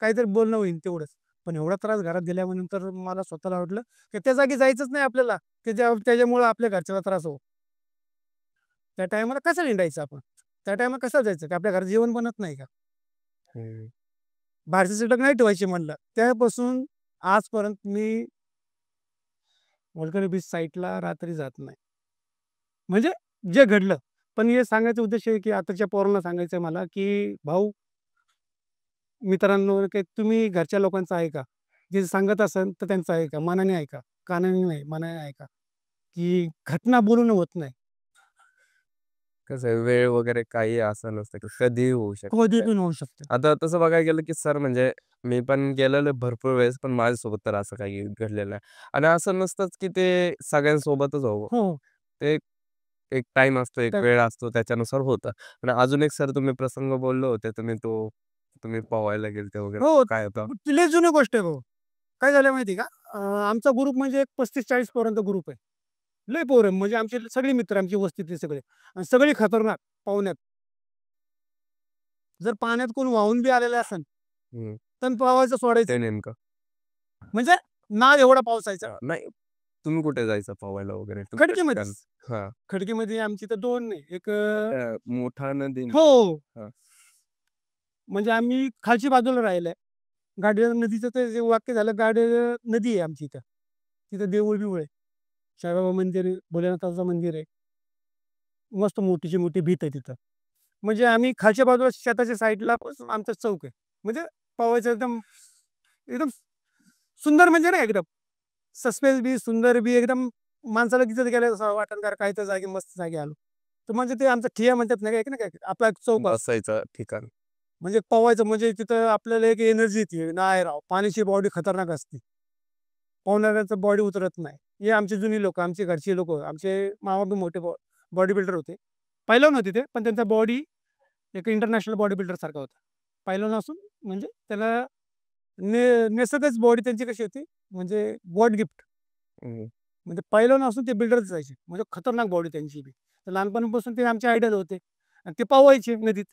काहीतरी बोलणं होईल तेवढंच. पण एवढा त्रास घरात गेल्यानंतर मला स्वतःला वाटलं, की त्या जागी जायचंच नाही आपल्याला, की त्याच्यामुळं आपल्या घरच्याला त्रास हो. त्या टायमाला कसं हिंडायचं आपण? त्या टायमाला कसं जायचं? की आपल्या घरात जेवण बनत नाही का? हं. बाहेरचे शिल्लक नाही ठेवायचे म्हणलं. त्यापासून आजपर्यंत मी वलगडी बीच साईडला रात्री जात नाही. म्हणजे जे घडलं. पण हे सांगायचा उद्देश आहे, की आताच्या पोरांना सांगायचं आहे मला, की भाऊ, मित्रांनो, की तुम्ही घरच्या लोकांचं ऐका. जे सांगत असेल तर त्यांचं ऐका. मनाने ऐका. कानाने नाही, मनाने ऐका. की घटना बोलून होत नाही. कसं आहे वेळ वगैरे काही असं नसतं, की कधीही होऊ कधी शकतं. पण होऊ शकतं. आता तसं बघायला गेलं, की सर म्हणजे मी पण गेलेलो आहे भरपूर वेळेस, पण माझ्यासोबत तर असं काही घडलेलं नाही. आणि असं नसतंच, की ते सगळ्यांसोबतच हवं. हो. ते एक टाईम असतो, एक तर वेळ असतो, त्याच्यानुसार होतं. आणि अजून एक सर तुम्ही प्रसंग बोलले होते, तुम्ही पोहायला गेलते वगैरे. हो, काय होता? लय जुनी गोष्ट आहे भाऊ. काय झालं माहिती आहे का? आमचा ग्रुप म्हणजे एक 35-40 पोरांचा ग्रुप आहे. लय पोरं म्हणजे आमचे सगळे मित्र, आमची वस्तीतले सगळे आणि सगळे खतरनाक पाहुण्यात. जर पाण्यात कोण वाहून बी आलेलं असेल, हं. तर पोहायचं सोडायचं. ते नेमकं. म्हणजे नाद एवढा पावसाचा. नाही, तुम्ही कुठे जायचं पोहायला वगैरे? तुमच्या ठिकाण? खडकीमध्येच. हां. खडकीमध्ये आमची तर 2 नाही. एक मोठा नदी. हो. हां. म्हणजे आम्ही खालची बाजूला राहिलंय. गाडीला नदीचं ते जे वाक्य झालं, नदी आहे आमची इथं. तिथं देऊळ-बिऊळ आहे. साईबाबा मंदिर आहे, भोलेनाथाचं मंदिर आहे. मस्त मोठीची मोठी भीत आहे तिथं. म्हणजे आम्ही खालच्या बाजूला शेताच्या साईडला आमचं चौक आहे. म्हणजे पवायचं एकदम एकदम सुंदर म्हणजे नाही एकदम सस्पेन्स बी, सुंदर बी एकदम माणसाला तिथं गेलं असं वाटेल का काय तर जागी मस्त जागी आलो. तर म्हणजे ते आमचं ठिय्या म्हणतात नाही का, नाही का आपला एक चौक असतो. बसायचं ठिकाण. म्हणजे पोहायचं म्हणजे तिथं आपल्याला एक एनर्जी येते. नाही राव, पाण्याची बॉडी खतरनाक असते. पोहणाऱ्याचं बॉडी उतरत नाही. हे आमची जुनी लोकं, आमचे घरची लोकं, आमचे मामा बी मोठे बॉडी बिल्डर होते. पहिलवान होते ते, पण त्यांचा बॉडी एक इंटरनॅशनल बॉडी बिल्डर सारखा होता. पहिलवान असून म्हणजे त्याला नेसकच बॉडी त्यांची कशी होती, म्हणजे गॉड गिफ्ट. हं. म्हणजे पहिलवान असून ते बिल्डरच जायचे. म्हणजे खतरनाक बॉडी त्यांची बी. तर लहानपणापासून ते आमचे आयडॉल होते आणि ते पोहायचे नदीत.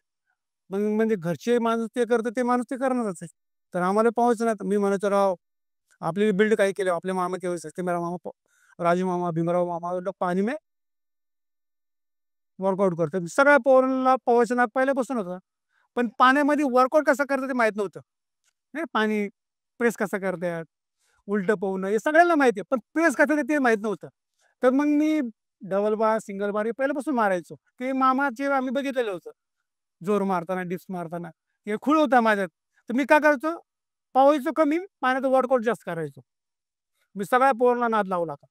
मग म्हणजे घरचे माणूस ते करतात, ते माणूस ते करणारच आहे. तर आम्हाला पोहायचं नाही. तर मी म्हणायचो, "राव, आपली बिल्ड काय केलं, आपले मामा के वजह से मेरा मामा राजू मामा, भीमराव मामा वो लोग पानी में वर्कआउट करतात." सगळ्या पोरांना पोहायचा नाद पहिल्यापासून होता. पण पाण्यामध्ये वर्कआउट कसं करतात ते माहीत नव्हतं. नाही पाणी प्रेस कसं करतात, उलटं पोहणं हे सगळ्यांना माहिती आहे. पण प्रेस कसं ते माहीत नव्हतं. तर मग मी डबल बार, सिंगल बार हे पहिल्यापासून मारायचो. ते मामाचे आम्ही बघितलेलं होतं. जोर मारताना, डिप्स मारताना. हे खूळ होता माझ्यात. तर मी काय करायचो, पोहायचो कमी, पाण्यात वर्कआउट जास्त करायचो. मी सगळ्या पोरांना नाद लावला होता.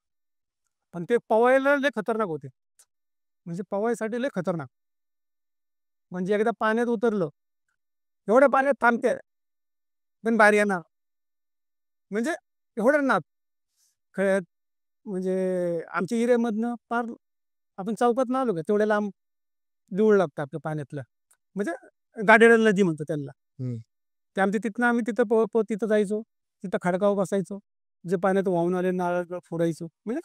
पण ते पोहायला लय खतरनाक होते. म्हणजे पोहायसाठी लय खतरनाक. म्हणजे एकदा पाण्यात उतरलं, एवढ्या पाण्यात थांबते, पण बाहेर येणार. म्हणजे एवढं नाद. खळ्यात म्हणजे आमच्या एरियामधनं पार आपण चौकातनं आलो का तेवढ्या लांब देऊळ लागतं आपल्या पाण्यातलं. म्हणजे गाडेरा नदी म्हणतो त्यांना. हं. ते आमच्या तिथनं आम्ही तिथं पोहत पोहत तिथं जायचो. तिथं खडकावर बसायचो. जे पाण्यात वाहून आले नारळ फोडायचो. म्हणजे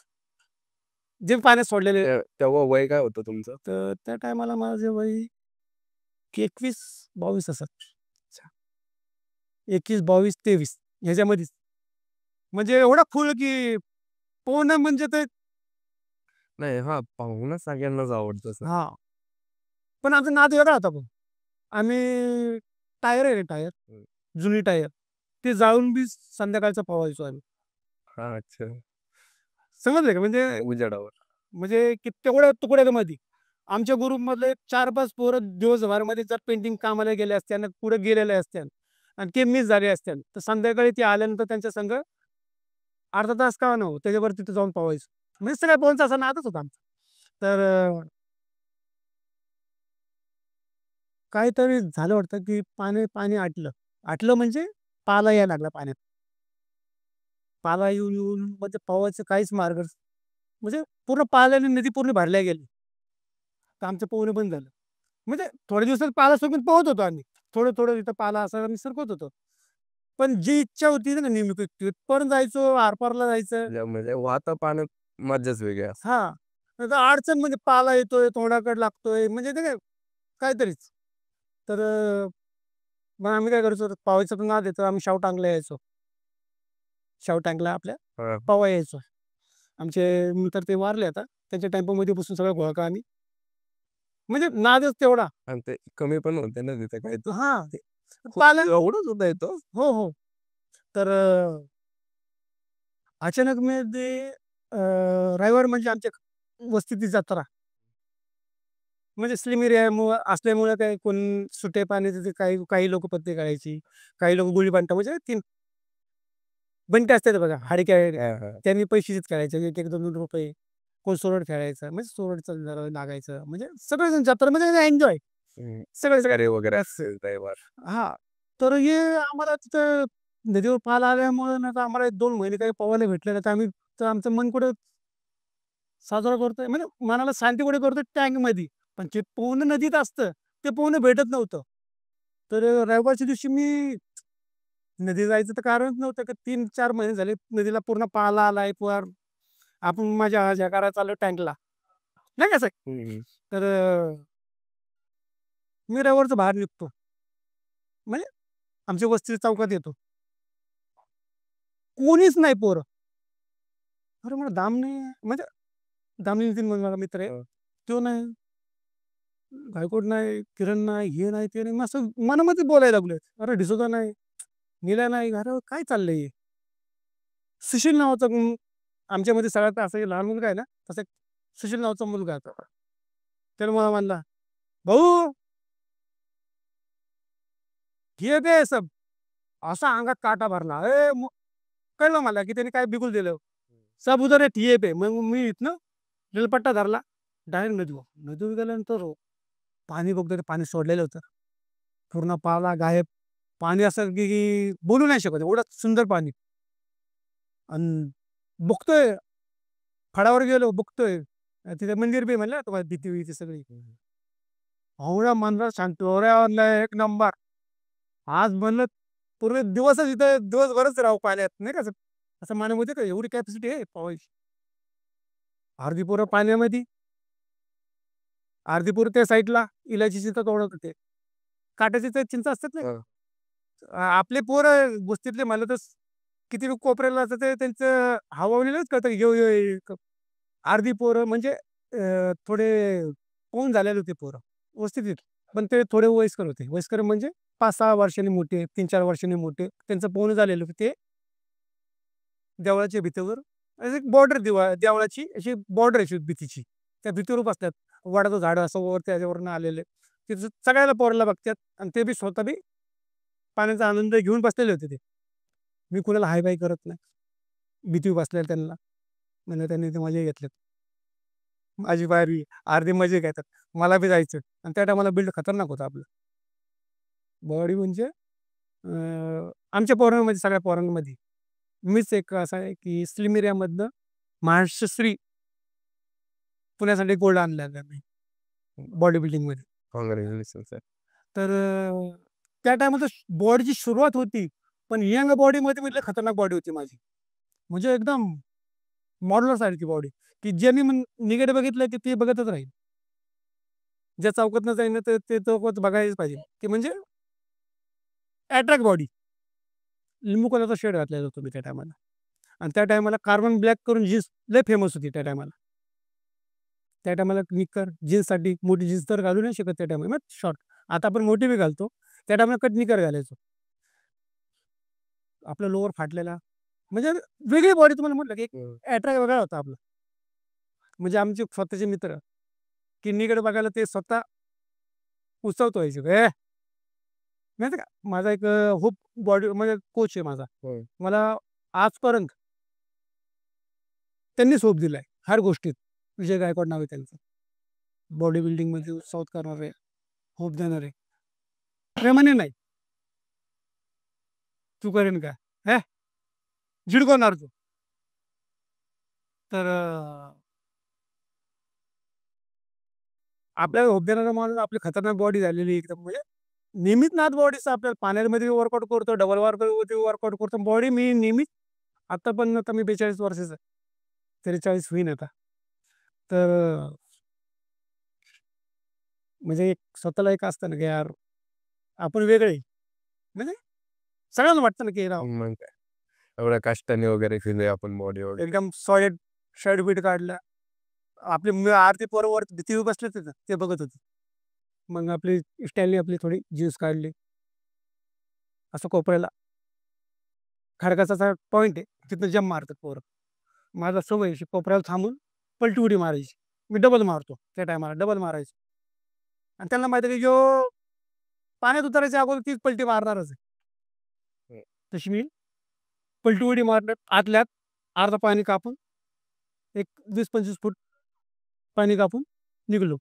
जे पाण्यात सोडलेले. तेव्हा वय काय होतं तुमचं? तर त्या टायमाला माझे वय 21-22 असत. 21, 22, 23 ह्याच्यामध्येच. म्हणजे एवढा खूळ की पोहणं म्हणजे ते. नाही, हां, पाहुणं सगळ्यांनाच आवडतं सर. हां. पण आमचा नाद वेगळा होता भाऊ. आम्ही टायर आहे रे टायर, हं. जुनी टायर. ते जाळून बी संध्याकाळचं पोहायचो आम्ही. हां, अच्छा. समजलं का? म्हणजे उजेडावर. म्हणजे की तेवढ्या तुकड्यामध्ये आमच्या ग्रुपमधले 4-5 पोरं दिवसभरामध्ये जर पेंटिंग कामाला गेले असते आणि पुढे गेलेले असते आणि ते मिस झाले असते, तर संध्याकाळी ते आल्यानंतर त्यांच्या संग अर्धा तास का न हो त्याच्यावर तिथे जाऊन पोहायचं. म्हणजे सगळ्या पोहायचा असा नादच होता आमचा. तर काहीतरी झालं वाटतं, की पाणी पाणी आटलं. आटलं म्हणजे पाला यायला लागला पाण्यात. पाला येऊन येऊन म्हणजे पोहायचं काहीच मार्ग म्हणजे पूर्ण पाल्याने नदी पूर्ण भरल्या गेली. तर आमचं पोहणं बंद झालं. म्हणजे थोड्या दिवसात पाला सोबत पोहत होतो आम्ही. थोडं थोडं तिथं पाला असायचा आम्ही सरकत होतो. पण जी इच्छा होती ना नेहमी तिथपर्यंत जायचो, आरपारला जायचं. म्हणजे वाहतं पाण्यात मज्जाच वेगळी असते. हां. नाहीतर अडचण म्हणजे पाला येतोय, तोंडाकडे लागतोय म्हणजे ते काय काहीतरीच. तर मग आम्ही काय करायचो पावायचा पण नाद आहे आम्ही शावटांगला यायचो. शावटांगला आपल्या हां. पवा यायचो. आमचे मित्र ते वारले आता. त्यांच्या टेम्पोमध्ये बसून सगळा घोळका आम्ही म्हणजे नादच तेवढा. आणि ते कमी पण होते ना तिथे काही. हां. खूप पाला एवढंच होता येतो? हो, हो. तर अचानक मी ते रविवार म्हणजे आमच्या वस्तीची जत्रा. म्हणजे स्लिम एरियामुळं असल्यामुळं काही कोण सुट्या पाण्याचे ते काही काही लोकं पत्ते खेळायची, काही लोकं गुळीबंटा म्हणजे 3 बंटे असतात बघा, हाडक्या हां, हां. त्यांनी पैशाचीच खेळायचे. एक-एक, ₹2-2 कोण सोरड खेळायचं. म्हणजे सोरडचं जरा लागायचं. म्हणजे सगळेजण जत्रा म्हणजे एन्जॉय. हं. सगळे घरी वगैरे असेल रविवार. हां. तर हे आम्हाला तिथं नदीवर पाल आल्यामुळे ना तर आम्हाला 2 महिने काही पोहायला भेटले नाही. तर आम्ही तर आमचं मन कुठं साजरा करतोय म्हणजे मनाला शांती कुठे करतोय टँकमध्ये. पण जे पोहणं नदीत असतं, ते पोहणं भेटत नव्हतं. तर रविवारच्या दिवशी मी नदीत जायचं तर कारणच नव्हतं, की 3-4 महिने झाले नदीला पूर्ण पाला आलाय. आपण मजा करायला चाललो टँकला. नाही का असं? हं, हं. तर मी रविवारचं बाहेर निघतो. म्हणजे आमच्या वस्ती चौकात येतो. कोणीच नाही पोरं. अरे म्हणलं दामने म्हणजे दामले नितीन म्हणून माझा मित्र आहे. हं. तो नाही, गायकवाड नाही, किरण नाही, हे नाही, ते नाही. मग असं मनामध्ये बोलायला लागलोय. अरे डिसोजा नाही, नीला नाही. अरे काय चाललंय हे? सुशील नावाचा आमच्यामध्ये सगळ्यात असा एक लहान मुलगा आहे ना, तसा एक सुशील नावाचा मुलगा होता. त्याने मला म्हणला, "भाऊ, ये बे सब." असा अंगात काटा भरला. कळलं मला, की त्याने काय बिगुल दिलं. "सब उधर है, ये पे." मग मी इथनं रेलपट्टा धरला. डायरेक्ट नदीवर. नदीवर गेल्यानंतर पाणी बघतोय, ते पाणी सोडलेलं होतं. पूर्ण पाला गायब. पाणी असं की बोलू नाही शकत एवढं सुंदर पाणी. अन् बघतोय, फळावर गेलो बघतोय. तिथे मंदिर बी म्हणलं तुम्हाला भीती-विती सगळी. एवढ्या मनला शांती. अरे म्हणलं एक नंबर. आज म्हणलं पूर्ण दिवसच इथं दिवसभरच राहू पाण्यात नाही का असं. असं मनामध्ये का एवढी कॅपॅसिटी आहे पोहायची. अर्धी पोरं पाण्यामध्ये, अर्धी पोरं त्या साईडला इलायचीची तर तोडत होते. काट्याची ते चिंच असतात ना. हं. आपले पोरं वस्तीतले म्हणलं तर किती लोक कोपऱ्याला जातात ते त्यांचं हावभावनेच कळतं, "यो, यो, यो." अर्धी पोरं म्हणजे थोडे पळून झालेले होते पोरं व्यवस्थित. पण ते थोडे वयस्कर होते. वयस्कर म्हणजे 5-6 वर्षांनी मोठे, 3-4 वर्षांनी मोठे. त्यांचं पोहणं झालेलं होतं. ते देवळाच्या भिंतीवर अशी एक बॉर्डर देवळाची अशी बॉर्डर अशी भीतीची. त्या भीतीवर बसतात. वडाचं झाड असं वर त्याच्यावरनं आलेलं. तिथं सगळ्याला पोराला बघतात आणि ते बी स्वतः बी पाण्याचा आनंद घेऊन बसलेले होते ते. मी कुणाला हाय-बाय करत नाही. भीतीवर बसलेल्या त्यांना. म्हणलं त्यांनी ते मजे घेतलेत. माझी बारी, अर्धे मजे घेतात. मला बी जायचं आणि त्या टायमाला बिल्ड खतरनाक होता आपलं. बॉडी म्हणजे आमच्या पोरांमध्ये सगळ्या पोरांमध्ये मीच एक असा आहे, की स्लिम एरियामधनं महाराष्ट्रश्री पुण्यासाठी गोल्ड आणलेला मी बॉडी बिल्डिंगमध्ये. Congratulations sir. तर त्या टायमाला बॉडीची सुरुवात होती. पण यंग बॉडीमध्ये म्हटलं खतरनाक बॉडी होती माझी. म्हणजे एकदम मॉडेलसारखी बॉडी, की ज्यांनी निगेट बघितलं, की ते बघतच राहील. ज्या चौकातनं जाईन ना, तर ते चौकात बघायलाच पाहिजे, की म्हणजे अट्रॅक्ट बॉडी. लिंबू कलरचा शर्ट घातलेला होता मी त्या टायमाला आणि त्या टायमाला कार्बन ब्लॅक करून जीन्स लय फेमस होती त्या टायमाला. त्या टायमाला निक्कर जीन्ससाठी मोठी जीन्स तर घालू नाही शकत त्या टायमाला शॉर्ट. आता आपण मोठी बी घालतो. त्या टायमाला कट निक्कर घालायचो. आपला लोअर फाटलेला. म्हणजे वेगळी बॉडी तुम्हाला म्हटलं, की हं. अट्रॅक्ट वेगळा होता आपला. म्हणजे आमचे स्वतःचे मित्र, किन्नीकडे बघायला ते स्वतः उत्सव व्हायचे. माहिती का? माझा एक होप बॉडी म्हणजे कोच आहे माझा. हं. मला आजपर्यंत त्यांनीच होप दिलाय हर गोष्टीत. विजय गायकवाड नाव आहे त्यांचं. बॉडी बिल्डिंगमध्ये उत्साहित करणारे, होप देणारे. प्रेमाने नाही, "तू करेन का?" "हे, झिडकवणार तू." तर आपल्याला झोप देणारा माणूस आपली खतरनाक बॉडी झालेली एकदम, म्हणजे नेहमीच नाद बॉडीचा आपल्याला पाण्यामध्ये वर्कआउट करतो, डबल वर्कआउट करतो बॉडी मी नेहमीच. आता पण आता मी 42 वर्षाचा आहे. 43 होईन आता. तर म्हणजे एक स्वतःला एक असतं ना, की यार आपण वेगळे. म्हणजे सगळ्यांना वाटतं ना, की राव मग काय एवढ्या कष्टाने वगैरे केले आपण बॉडी वगैरे. एकदम सॉलिड शर्ट बीट काढला. आपली आरती पोरं वर भीतीवर बसले होते ते बघत होते. मग आपली स्टाईलने आपली थोडी जीन्स काढली. असं कोपऱ्याला खडकाचा असा पॉईंट आहे, तिथनं जंप मारतात पोरं. माझा सवय आहे, कोपऱ्याला थांबून पलटी उडी मारायची. मी डबल मारतो त्या टायमाला, डबल मारायचं. आणि त्यांना माहिती आहे की जो पाण्यात उतरायच्या अगोदर तीच पलटी मारणारच आहे. हं. तशी मी पलटी उडी मारण्यात आतल्यात अर्धा पाणी कापून एक 20-25 फूट पाणी कापून निघालो.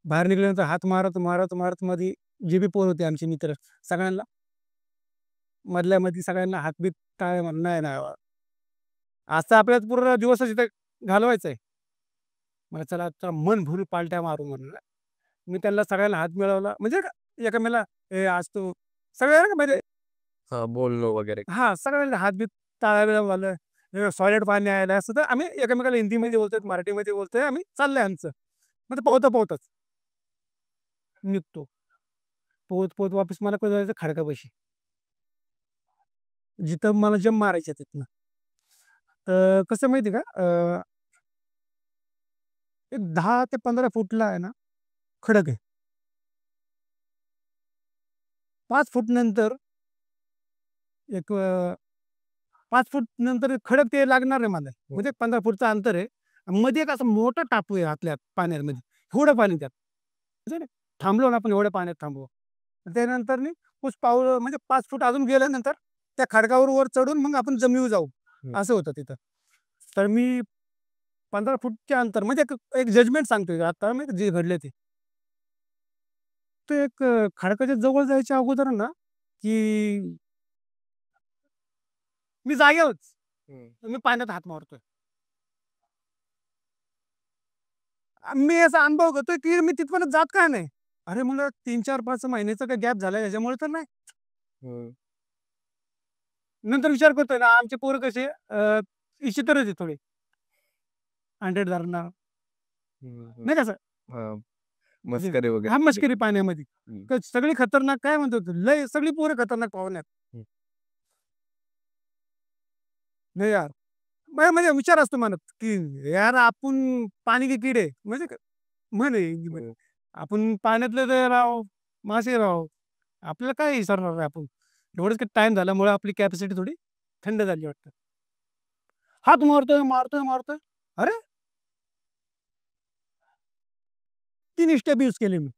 बाहेर निघाल्यानंतर हात मारत मध्ये जे बी पोर होते आमचे मित्र सगळ्यांना मधल्यामध्ये सगळ्यांना हातबीत टाळ्या मारून नाही नाही बा. आज तर आपल्याला पूर्ण दिवसच इथे घालवायचा आहे. मला चला आता मन भरून पालट्या मारू म्हणलं. मी त्यांना सगळ्यांना हात मिळवला म्हणजे एकमेकाला ए आज तू सगळ्यांना म्हणजे बोलणं वगैरे. सगळ्यांना हातबीत टाळ्या झालं. सॉलिड पाणी आलं असं तर आम्ही एकमेकाला हिंदीमध्ये बोलतोय, मराठीमध्ये बोलतोय. आम्ही चाललंय आमचं. मग ते पोहतच निघतो. पोहत वापस मला कुठं जायचं खडकापाशी. जिथं मला जंप मारायचे तिथनं. तर कसं माहिती का एक 10 ते 15 फूटला आहे ना खडक आहे. 5 फूट नंतर एक 5 फूट नंतर खडक ते लागणार आहे मला. म्हणजे 15 फूटचं अंतर आहे. मध्ये एक असं मोठं टापू आहे आतल्या पाण्यामध्ये. एवढं पाणी त्यात. म्हणजे थांबलो ना आपण एवढ्या पाण्यात थांबलो. त्यानंतर कुछ पाऊल म्हणजे 5 फूट अजून गेल्यानंतर त्या खडकावर वर चढून मग आपण जमिनीवर जाऊ. असं होतं तिथं. तर मी 15 फूटच्या अंतर म्हणजे एक जजमेंट सांगतोय आता मी जे घडले ते. ते एक खडकाच्या जवळ जायच्या अगोदर ना, की मी जागेवरच. मी पाण्यात हात मारतोय. मी असा अनुभव घेतोय, की मी तिथपर्यंत जात का नाही? अरे म्हणलं 3-4-5 महिन्याचा काही गॅप झाला याच्यामुळे तर नाही. नंतर विचार करतोय ना, आमचे पोरं कसे इच्छितरच आहे थोडे. 100 धरणार. नाही कसं मस्करी वगैरे. मस्करी पाण्यामध्ये. सगळी खतरनाक काय म्हणतो लय सगळी पोरं खतरनाक पाहुण्यात. नाही यार. म्हणजे विचार असतो मनात, की यार आपण पाणी की किडे म्हणजे म्हण आहे हिंदीमध्ये. आपण पाण्यातले ते राव, मासे राव. आपल्याला काय विसरणार आहे आपण. एवढंच काही टाईम झाल्यामुळे आपली कॅपॅसिटी थोडी थंड झाली वाटतं. हात मारतोय. अरे 3 स्टेप यूज केले मी.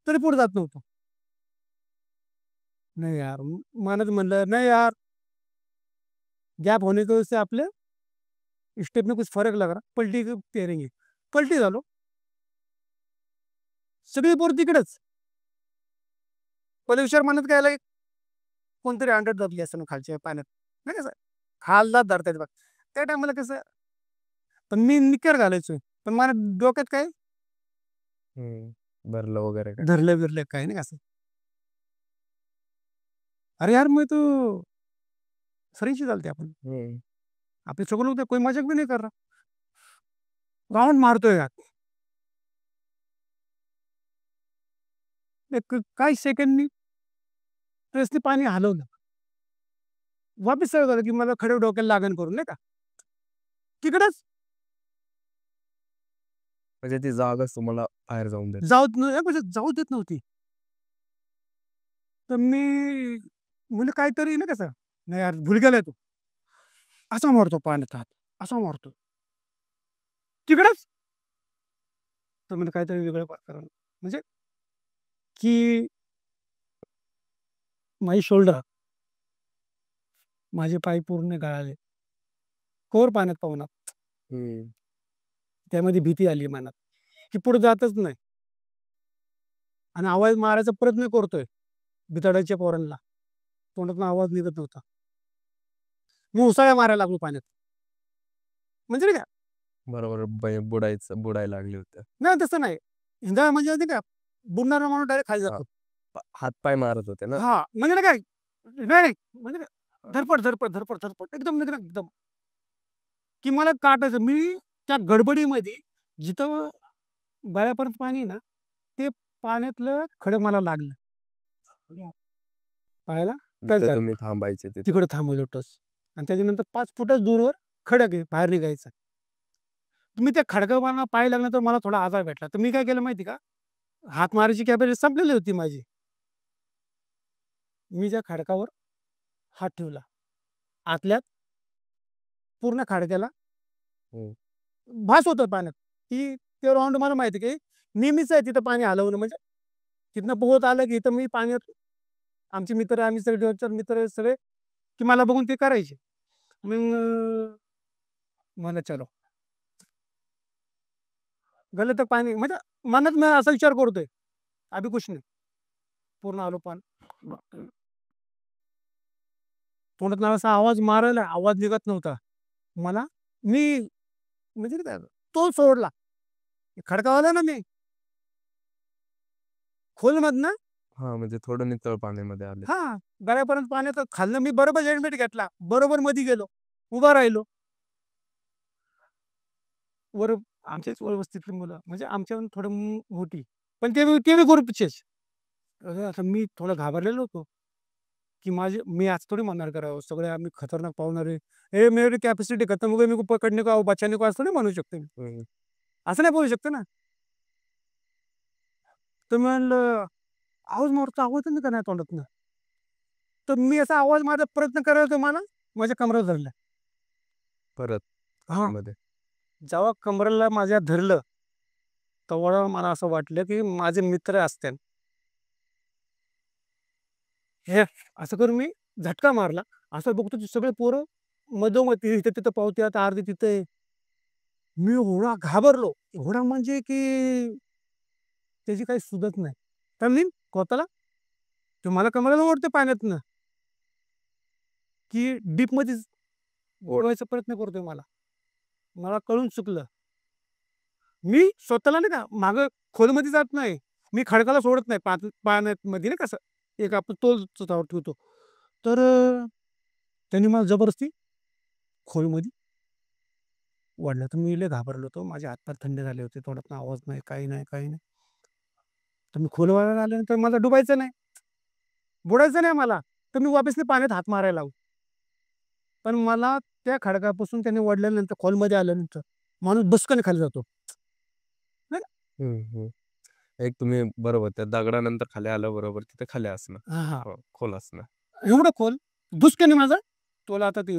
तरी पुढे जात नव्हतो. नाही यार, मनात म्हणलं नाही यार, गॅप होने की वजह से आपले स्टेप में कुछ फरक लग रहा. पलटी तैरेंगे. पलटी झालो. सगळी पोरं तिकडेच. पहिले विचार मनात काय आला, कोणतरी 100 दबली असेल खालच्या पाण्यात. नाही कसं खालला धरतायत बघ. त्या टायमाला कसं पण मी निकर घालायचोय. पण मला डोक्यात काय भरलं वगैरे काय. धरलं-बिरलं काय नाही असं. अरे यार मैं तो सही से चलते आपण. आपले सगळे लोग कोई मजाक भी नहीं कर रहा. राउंड मारतोय यार. एक काही सेकंडनी ट्रेसनी पाणी हलवलं. वापस सवय झालं, की मला खडे डोक्याला लागण करून नाही का. तिकडच म्हणजे ती जागाच तुम्हाला बाहेर जाऊन देत. जाऊ देत नव्हती. तर मी म्हणजे काहीतरी ना कसं, नाही यार भूल गेलाय तू. असा मारतो पाण्यात हात. असा मारतो. तिकडच. तर म्हणजे काहीतरी वेगळं प्रकरण. म्हणजे की माझी शोल्डर, माझे पाय पूर्ण गळाले. खोर पाण्यात पाहुणात. त्यामध्ये भीती आली मनात, की पुढे जातच नाही. आणि आवाज मारायचा प्रयत्न करतोय बिताडाच्या पोरांना. तोंडातून आवाज निघत नव्हता. मी उसळ्या मारायला लागलो पाण्यात. म्हणजे नाही का बरोबर बुडायला लागले होते. नाही तसं नाही. हिंदा म्हणजे माहिती का, बुडणारा माणूस डायरेक्ट खाली हा. जातो. हातपाय मारत होते ना. हा म्हणजे ना काय, नाही म्हणजे धरपड धरपड धरपड धरपड एकदम म्हणजे ना एकदम, की मला काटायचं. मी त्या गडबडीमध्ये जिथं गळ्यापर्यंत पाणी आहे ना, ते पाण्यातलं खडक मला लागलं पायाला, टच तर झालं. तुम्ही थांबायचे तिथे. तिकडे थांबवलं टच. आणि त्याच्यानंतर 5 फुटच दूरवर खडक आहे, बाहेर निघायचं. तुम्ही त्या खडकावर मला पाय लागल्यानंतर मला थोडा आधार भेटला. तर मी काय केलं माहिती का, हात मारायची कॅपॅसिटी संपलेली होती माझी. मी त्या खडकावर हात ठेवला. आतल्यात पूर्ण खडक्याला हम्म. भास होतं पाण्यात, की ते राउंड मला माहिती आहे, की नेहमीच आहे तिथं पाणी हलवणं. म्हणजे तिथनं पोहत आलं की इथं मी पाण्यात, आमचे मित्र, आम्ही सगळे 2-4 मित्र सगळे, की मला बघून ते करायचे. मग म्हणलं चलो. गलं तर पाणी म्हणजे मनात मी असा विचार करतोय, अभी कुछ नहीं. पूर्ण आलो पाणी. तोंडातनं असा आवाज मारायला, आवाज निघत नव्हता. मला मी म्हणजे नाही का, तो सोडला. खडकावला ना मी, खोलमधनं हा, म्हणजे थोडं नितळ पाण्यामध्ये आले. हां, गळ्यापर्यंत पाण्याचं खालनं मी बरोबर हेल्मेट घेतला. बरोबर मध्ये गेलो. उभा राहिलो. वर आमच्याच वस्तीतली मुलं म्हणजे आमच्याहून थोडं मोठी. पण ते बी ग्रुपचेच. आता मी थोडा घाबरलेलो होतो, की मी आज थोडी म्हणणार करावं, सगळे आम्ही खतरनाक पाहुणार आहे. "ए मेरी कॅपॅसिटी खतम हो गई, मेरे को पकडने को आओ, बचाने को" असं नाही म्हणू शकतो मी. हम्म. असं नाही बोलू शकतो ना. तर मी म्हणलं, आवाज मारतो, आवाज नाही का तोंडातनं. तर मी असा आवाज मारायचा प्रयत्न करायला, मला माझ्या कमरेला धरलं. परत हां. आतमध्ये. जेव्हा कमरेला माझ्या धरलं, तेव्हा मला असं वाटलं, की माझे मित्र असतील. हे असं करून मी झटका मारला. असं बघतो की सगळे पोरं मधोमध इथं-तिथं पावत्यात, अर्धी तिथं आहे. मी एवढा घाबरलो, एवढा म्हणजे की त्याची काही सुधच नाही. तर मी स्वतःला, तो मला कमरेला ओढतोय पाण्यातनं, की डीपमध्येच ओढवायचा प्रयत्न करतोय मला. मला कळून चुकलं. मी स्वतःला नाही का मागं खोलमध्ये जात नाही. मी खडकाला सोडत नाही. पाण्यामध्ये नाही कसं एक आपण तोल त्यावर ठेवतो. तर त्यांनी मला जबरदस्ती खोलमध्ये ओढलं. तर मी लय घाबरलो होतो. माझे हात थंड झाले होते. तोंडातून आवाज नाही, काही नाही, काही नाही. तर मी खोलवर आल्यानंतर मला डुबायचं नाही, बुडायचं नाही मला. तर मी वापसने पाण्यात हात मारायला लागलो. पण मला त्या खडकापासून त्यांनी ओढल्यानंतर खोलमध्ये आल्यानंतर माणूस बसकन खाली जातो. नाही का? हम्म, हम्म. एक तुम्ही बरोबर त्या दगडानंतर खाली आलं, बरोबर तिथे खाली असणं. हां, हां. हो, खोल असणं. एवढं खोल, बुसक्याने माझा तोला आता ते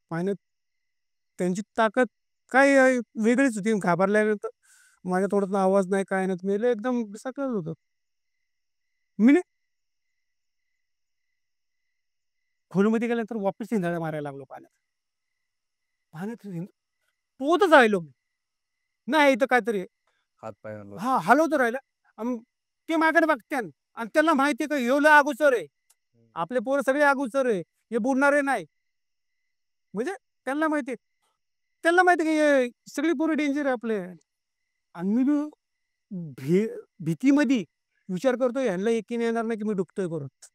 पाण्यात त्यांची ताकद काय वेगळीच होती. घाबरल्यानंतर माझ्या तोंडातून आवाज नाही, काय नाही. मी लय एकदम बिचकलेलो होतो. मी नाही खोलीमध्ये गेल्यानंतर वापस हिंडाळ्या मारायला लागलो पाण्यात. पाण्यात पोहतच राहिलो मी. नाही इथं काहीतरी हात-पाय हलवत. हां, हलवतो राहिलं. अन् ते माझ्याकडे बघत्यान आणि त्यांना माहिती आहे का ह्यो लय अगोचर आहे. आपले पोरं सगळे अगोचर आहे. हे बुडणारे नाही. म्हणजे त्यांना माहिती आहे. त्यांना माहिती आहे की हे सगळी पोरं डेंजर आहे आपले. आणि मी बी भी भीतीमध्ये विचार करतोय ह्यांना एकीने येणार नाही की मी डुबतोय परत.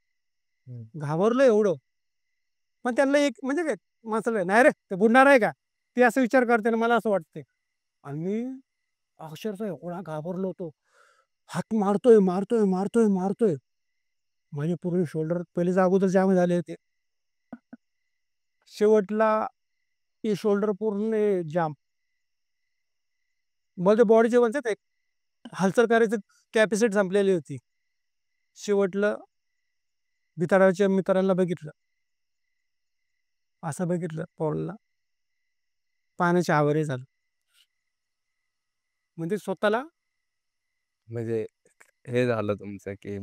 हम्म. घाबरलो एवढं. पण त्यांना एक म्हणजे काय माणसाला नाही रे, ते बुडणार आहे का? ते असं विचार करते आणि मला असं वाटतंय. आणि मी अक्षरशः एवढा घाबरलो होतो. हात मारतोय, मारतोय, मारतोय, मारतोय. माझे पूर्ण शोल्डर पहिलेच अगोदर जाम झाले होते. शेवटला ते शोल्डर पूर्ण जाम. माझ्या बॉडीचे म्हणतात एक हालचाल करायची कॅपॅसिटी संपलेली होती. शेवटला भिताडाच्या मित्रांना बघितलं. असं बघितलं पॉलला, पाण्याचे आवारे झालं. म्हणजे स्वतःला म्हणजे हे झालं तुमचं की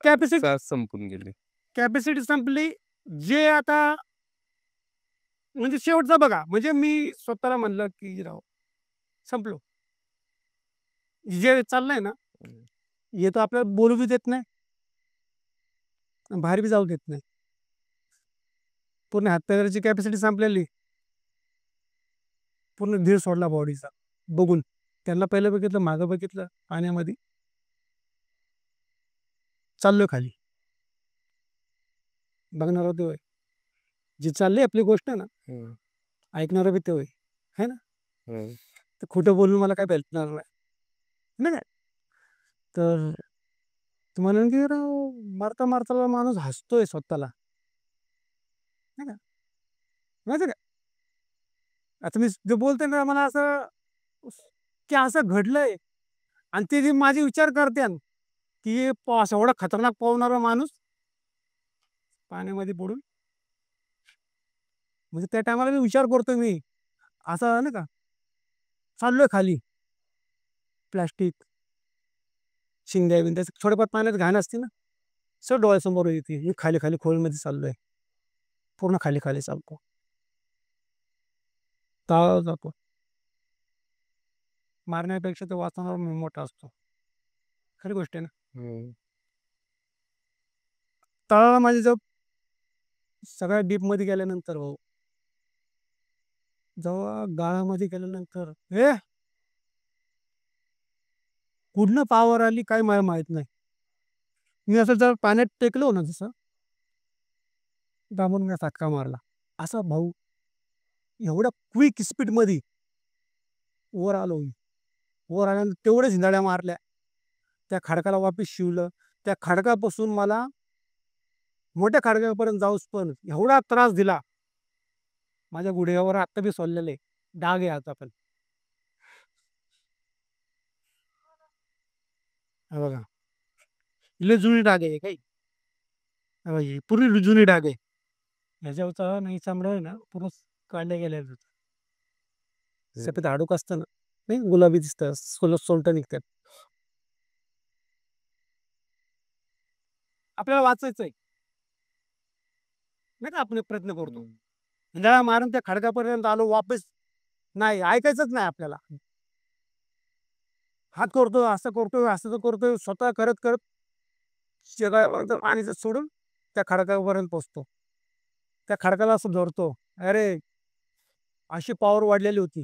कॅपॅसिटी श्वास संपून गेली. कॅपॅसिटी संपली. जे आता म्हणजे शेवटचा बघा, म्हणजे मी स्वतःला म्हणलं की राव संपलो. जे चाललंय ना, हम्म. हे तर आपल्याला बोलू बी देत नाही, बाहेर बी जाऊ देत नाही. पूर्ण हातपायाची कॅपॅसिटी संपलेली. पूर्ण धीर सोडला बॉडीचा. बघून त्यांना पहिलं बघितलं, मागं बघितलं पाण्यामध्ये. चाललोय खाली. बघणारा तो आहे. जी चालली आपली गोष्ट ना, हं, ऐकणारा बी तो आहे. है ना? हं. तर खोटं बोलून मला काय भेटणार नाही. नाही का? तर तुम्हाला की राव मारता मारता माणूस हसतोय स्वतःला. नाही का? माहिती आहे का? आता मी जे बोलतोय ना मला असं की असं घडलंय आणि ते जे माझे विचार करते की असं एवढा खतरनाक पोहणारा माणूस पाण्यामध्ये बुडून म्हणजे त्या टायमाला मी विचार करतोय मी असं नाही का चाललोय खाली प्लास्टिक शिंद्या बिंद्या थोडंफार पाण्यात घाण असते ना सर डोळ्यासमोर येते मी खाली खाली खोलमध्ये चाललोय पूर्ण खाली खाली चालतो तळाला जातो मारण्यापेक्षा तो वाचवणारा मोठा असतो खरी गोष्ट आहे ना हं. तळाला माझे जर सगळ्या डीप मध्ये गेल्यानंतर भाऊ जेव्हा गाळामध्ये गेल्यानंतर हे कुठनं पावर आली काय मला माहित नाही मी असं जर पाण्यात टेकलो ना जसं दाबून मी फटका मारला असा भाऊ एवढ्या क्विक स्पीड मध्ये वर आलो मी वर आल्यानंतर तेवढ्याच हिंदाड्या मारल्या त्या खडकाला वापिस शिवलं त्या खडकापासून मला मोठ्या खडकापर्यंत जाऊस पण एवढा त्रास दिला माझ्या गुडघ्यावर आत्ता बी सोडलेले डाग आहे आता पण हे बघा लय जुनी डाग आहे काही हे बघा, ही पूर्ण जुनी डाग आहे ह्याच्यावरचा नाही चांबडा आहे ना पूर्ण काढल्या गेल्या सफेद हाडूक असतं ना नाही गुलाबी दिसतं सोलट निघतात आपल्याला वाचायचंय नाही का आपण एक प्रयत्न करतो हं. हिंदाळा मारून त्या खडकापर्यंत आलो वापस नाही ऐकायचंच नाही आपल्याला हात करतोय असं करतोय असं तर करतोय स्वतः करत करत जगापर्यंत पाणीचं सोडून त्या खडकापर्यंत पोचतो त्या खडकाला असं धरतो अरे अशी पॉवर वाढलेली होती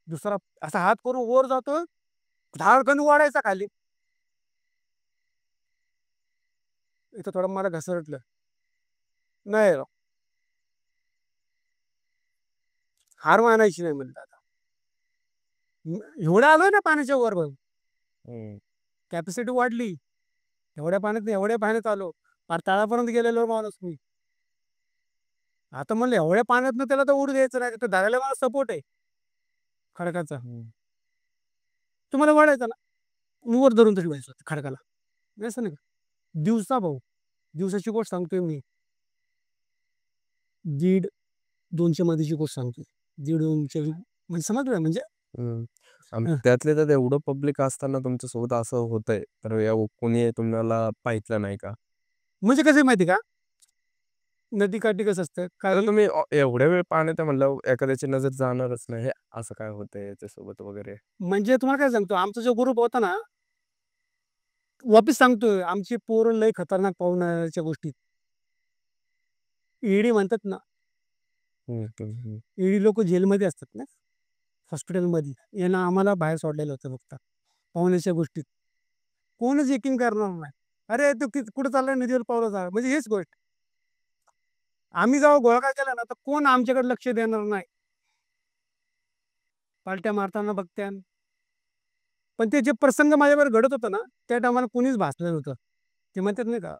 दुसरा असा हात करून वर जातो धाडकन वाढायचा खाली इथं थोडं मला घसरटलं नाही राव, हार मानायची नाही म्हणलं आता एवढं आलोय ना पाण्याच्या वर हं. कॅपॅसिटी वाढली एवढ्या पाण्यात आलो फार तळापर्यंत गेलेलो माणूस मी आता म्हणलं एवढ्या पाण्यात त्याला तर उडू द्यायचं नाही तर धरायला मला सपोर्ट आहे खडकाचा हं. तुम्हाला वाढायचा ना मी वर धरून तरी व्हायचं खडकाला असं नाही का दिवसा भाऊ दिवसाची गोष्ट सांगतोय मी 1.5-200 मध्येची गोष्ट सांगतोय 1.5-200 म्हणजे समजलं म्हणजे हं. आणि हं, त्यातल्या त्यात एवढं पब्लिक असताना तुमच्यासोबत असं होतंय, तर कोणी तुम्हाला पाहिलं नाही का? म्हणजे कसं आहे माहिती का नदीकाठी कसं असतं तर काही तुम्ही एवढ्या वेळ पाण्यात आहे म्हणल्यावर एखाद्याची नजर जाणारच नाही. हे असं काय होतंय याच्यासोबत वगैरे? म्हणजे तुम्हाला काय सांगतो आमचा जो ग्रुप होता ना वापिस सांगतोय आमची पोरं लय खतरनाक पाहुण्याच्या गोष्टीत ईडी म्हणतात ना हं, हं, हं. ईडी लोक जेलमध्ये असतात ना हॉस्पिटलमध्ये यांना आम्हाला बाहेर सोडलेलं होतं फक्त पाहुण्याच्या गोष्टीत कोणच यकीन करणार नाही अरे तू कुठं चाललाय नदीवर पावलं जा म्हणजे हेच गोष्ट आम्ही जेव्हा गोळा केला ना तर कोण आमच्याकडे लक्ष देणार नाही पालट्या मारताना बघत्यान पण ते जे प्रसंग माझ्यावर घडत होतं ना त्या टायमाला कोणीच भासलं नव्हतं ते म्हणतात नाही का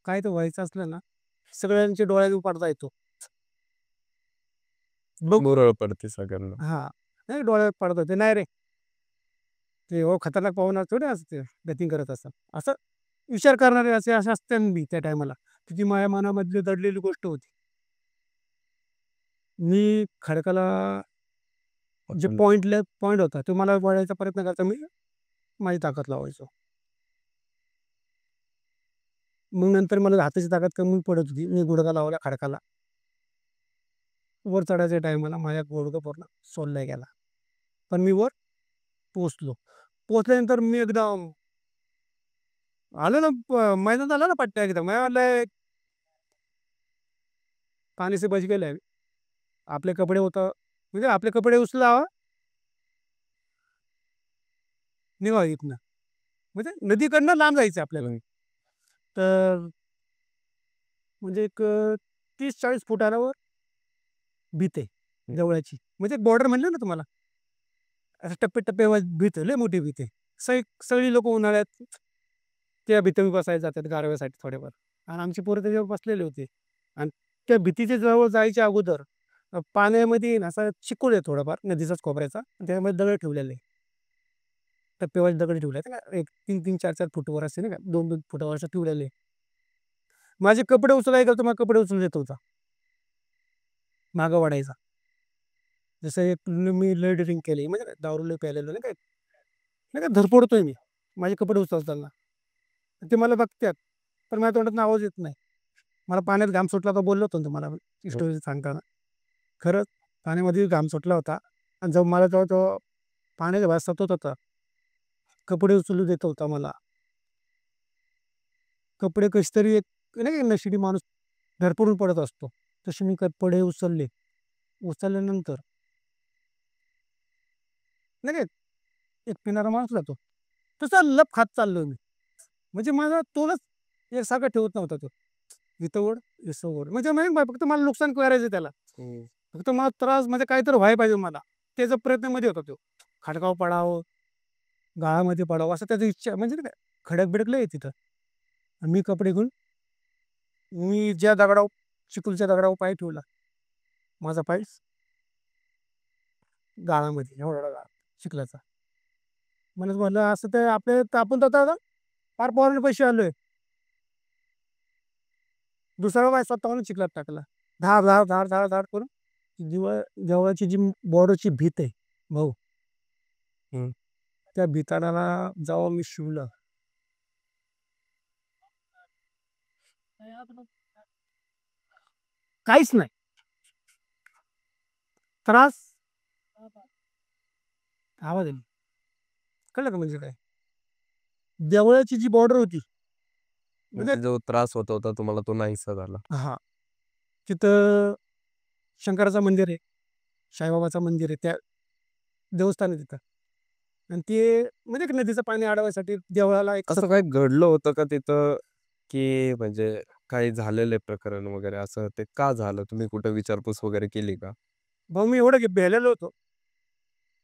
काय तर व्हायचं असलं ना सगळ्यांच्या डोळ्यात पडता येतो बघ भुरळ पडते सगळ्यांना. हा नाही डोळ्यात पडत होते नाही रे ते हो खतरनाक पाहुणार थोडे असते बॅटिंग करत असतात असं विचार करणारे असे असे असते मी त्या टायमाला ती माझ्या मनामधली दडलेली गोष्ट होती मी खडकाला जे पण पॉईंट होता तो मला वळायचा प्रयत्न करता मी माझी ताकद लावायचो मग नंतर मला हाताची ताकद कमी पडत होती मी गुडघा लावला खडकाला वर चढायच्या टायमाला माझ्या गुडघा पूर्ण सोलला गेला पण मी वर पोचलो पोचल्यानंतर मी एकदम आलो ना मैदानात आलो ना पट्ट्या एकदम मैं म्हणलं पाणी से बच गेले आपले कपडे होतं म्हणजे आपले कपडे उचला निघा इथनं म्हणजे नदीकडनं लांब जायचं आपल्याला. तर म्हणजे एक 30-40 फुटावर भीत आहे जवळची. म्हणजे बॉर्डर म्हणलं ना तुम्हाला, असं टप्पे-टप्प्यावर भीत आहे, लय मोठी भीत आहे. सगळी लोकं उन्हाळ्यात त्या भीतीवर बसायला जातात गारव्यासाठी थोडेफार, आणि आमची पोरं त्याच्यावर बसलेले होते. आणि त्या भीतीच्या जवळ जायच्या अगोदर पाण्यामध्ये ना असा चिखल आहे थोडाफार नदीचाच कोपऱ्याचा, आणि त्यामध्ये दगड ठेवलेले आहे. टप्पेवर दगड ठेवले आहेत ना, एक 3-3, 4-4 फुटावर असते ना का, 2-2 फुटावर असं ठेवलेले आहे. माझे कपडे उचलायला गेलो तर मला कपडे उचलून देत होता, मागं वाढायचा. जसं एक मी लय ड्रिंक केली, म्हणजे दारू लय प्यायलेलो नाही काय, नाही का धरपडतोय मी माझे कपडे उचलताना. ते मला बघतात, पण माझ्या तोंडातून आवाज येत नाही. मला पाण्यात घाम सुटला तर बोललो होतो ना तुम्हाला स्टोरी सांगताना. खरंच पाण्यामध्ये घाम सुटला होता, आणि जेव्हा मला तेव्हा तो पाण्याचा वास सतत होता. कपडे उचलू देत होता मला. कपडे कशी तरी एक नाही का नशिबी माणूस धडपडून पडत असतो. तसे मी कपडे उचलले. उचलल्यानंतर नाही का एक पिणारा माणूस जातो. तसा लप खात चाललोय मी. म्हणजे माझा तोलच एकसारखा ठेवत नव्हता तो. इथं ओढ, इथं ओढ. म्हणजे नाही फक्त मला नुकसान करायचं त्याला. फक्त मला त्रास म्हणजे काहीतरी व्हायला पाहिजे मला. त्याचा प्रयत्नामध्ये होता तो. खडकावर पडावं, गाळामध्ये पडावं असं त्याची इच्छा, म्हणजे नाही का खडक-बिडक लय आहे तिथं. आणि मी कपडे घेऊन मी ज्या दगडावर चिखलच्या दगडावर पाय ठेवला, माझा पाय गाळामध्ये एवढा गाळा चिखलाचा. म्हणून म्हणलं असं तर आपले तर आपण तर आता फार पोरांना पैसे आलोय. दुसरा पाय स्वतःहून चिखलात टाकला. धाड, धाड, धाड, धाड, धाड करून जवळची जी बॉर्डरची भीत आहे भाऊ, हं. त्या भिताडाला जेव्हा मी शिवलं, काहीच नाही त्रास. आवाज आहे कळलं का म्हणजे काय, देवळाची जी बॉर्डर होती म्हणजे म्हणजे जो त्रास होत होता तुम्हाला तो नाहीसा झाला. हा, तिथं शंकराचं मंदिर आहे, साईबाबाचं मंदिर आहे, त्या देवस्थान आहे तिथं. आणि ते म्हणजे एक नदीचं पाणी अडवायसाठी देवळाला एक असं काही घडलं होतं का तिथं, की म्हणजे काही झालेलं आहे प्रकरण वगैरे असं ते का झालं? तुम्ही कुठे विचारपूस वगैरे केली का? भाऊ मी एवढं भेलेलो होतो,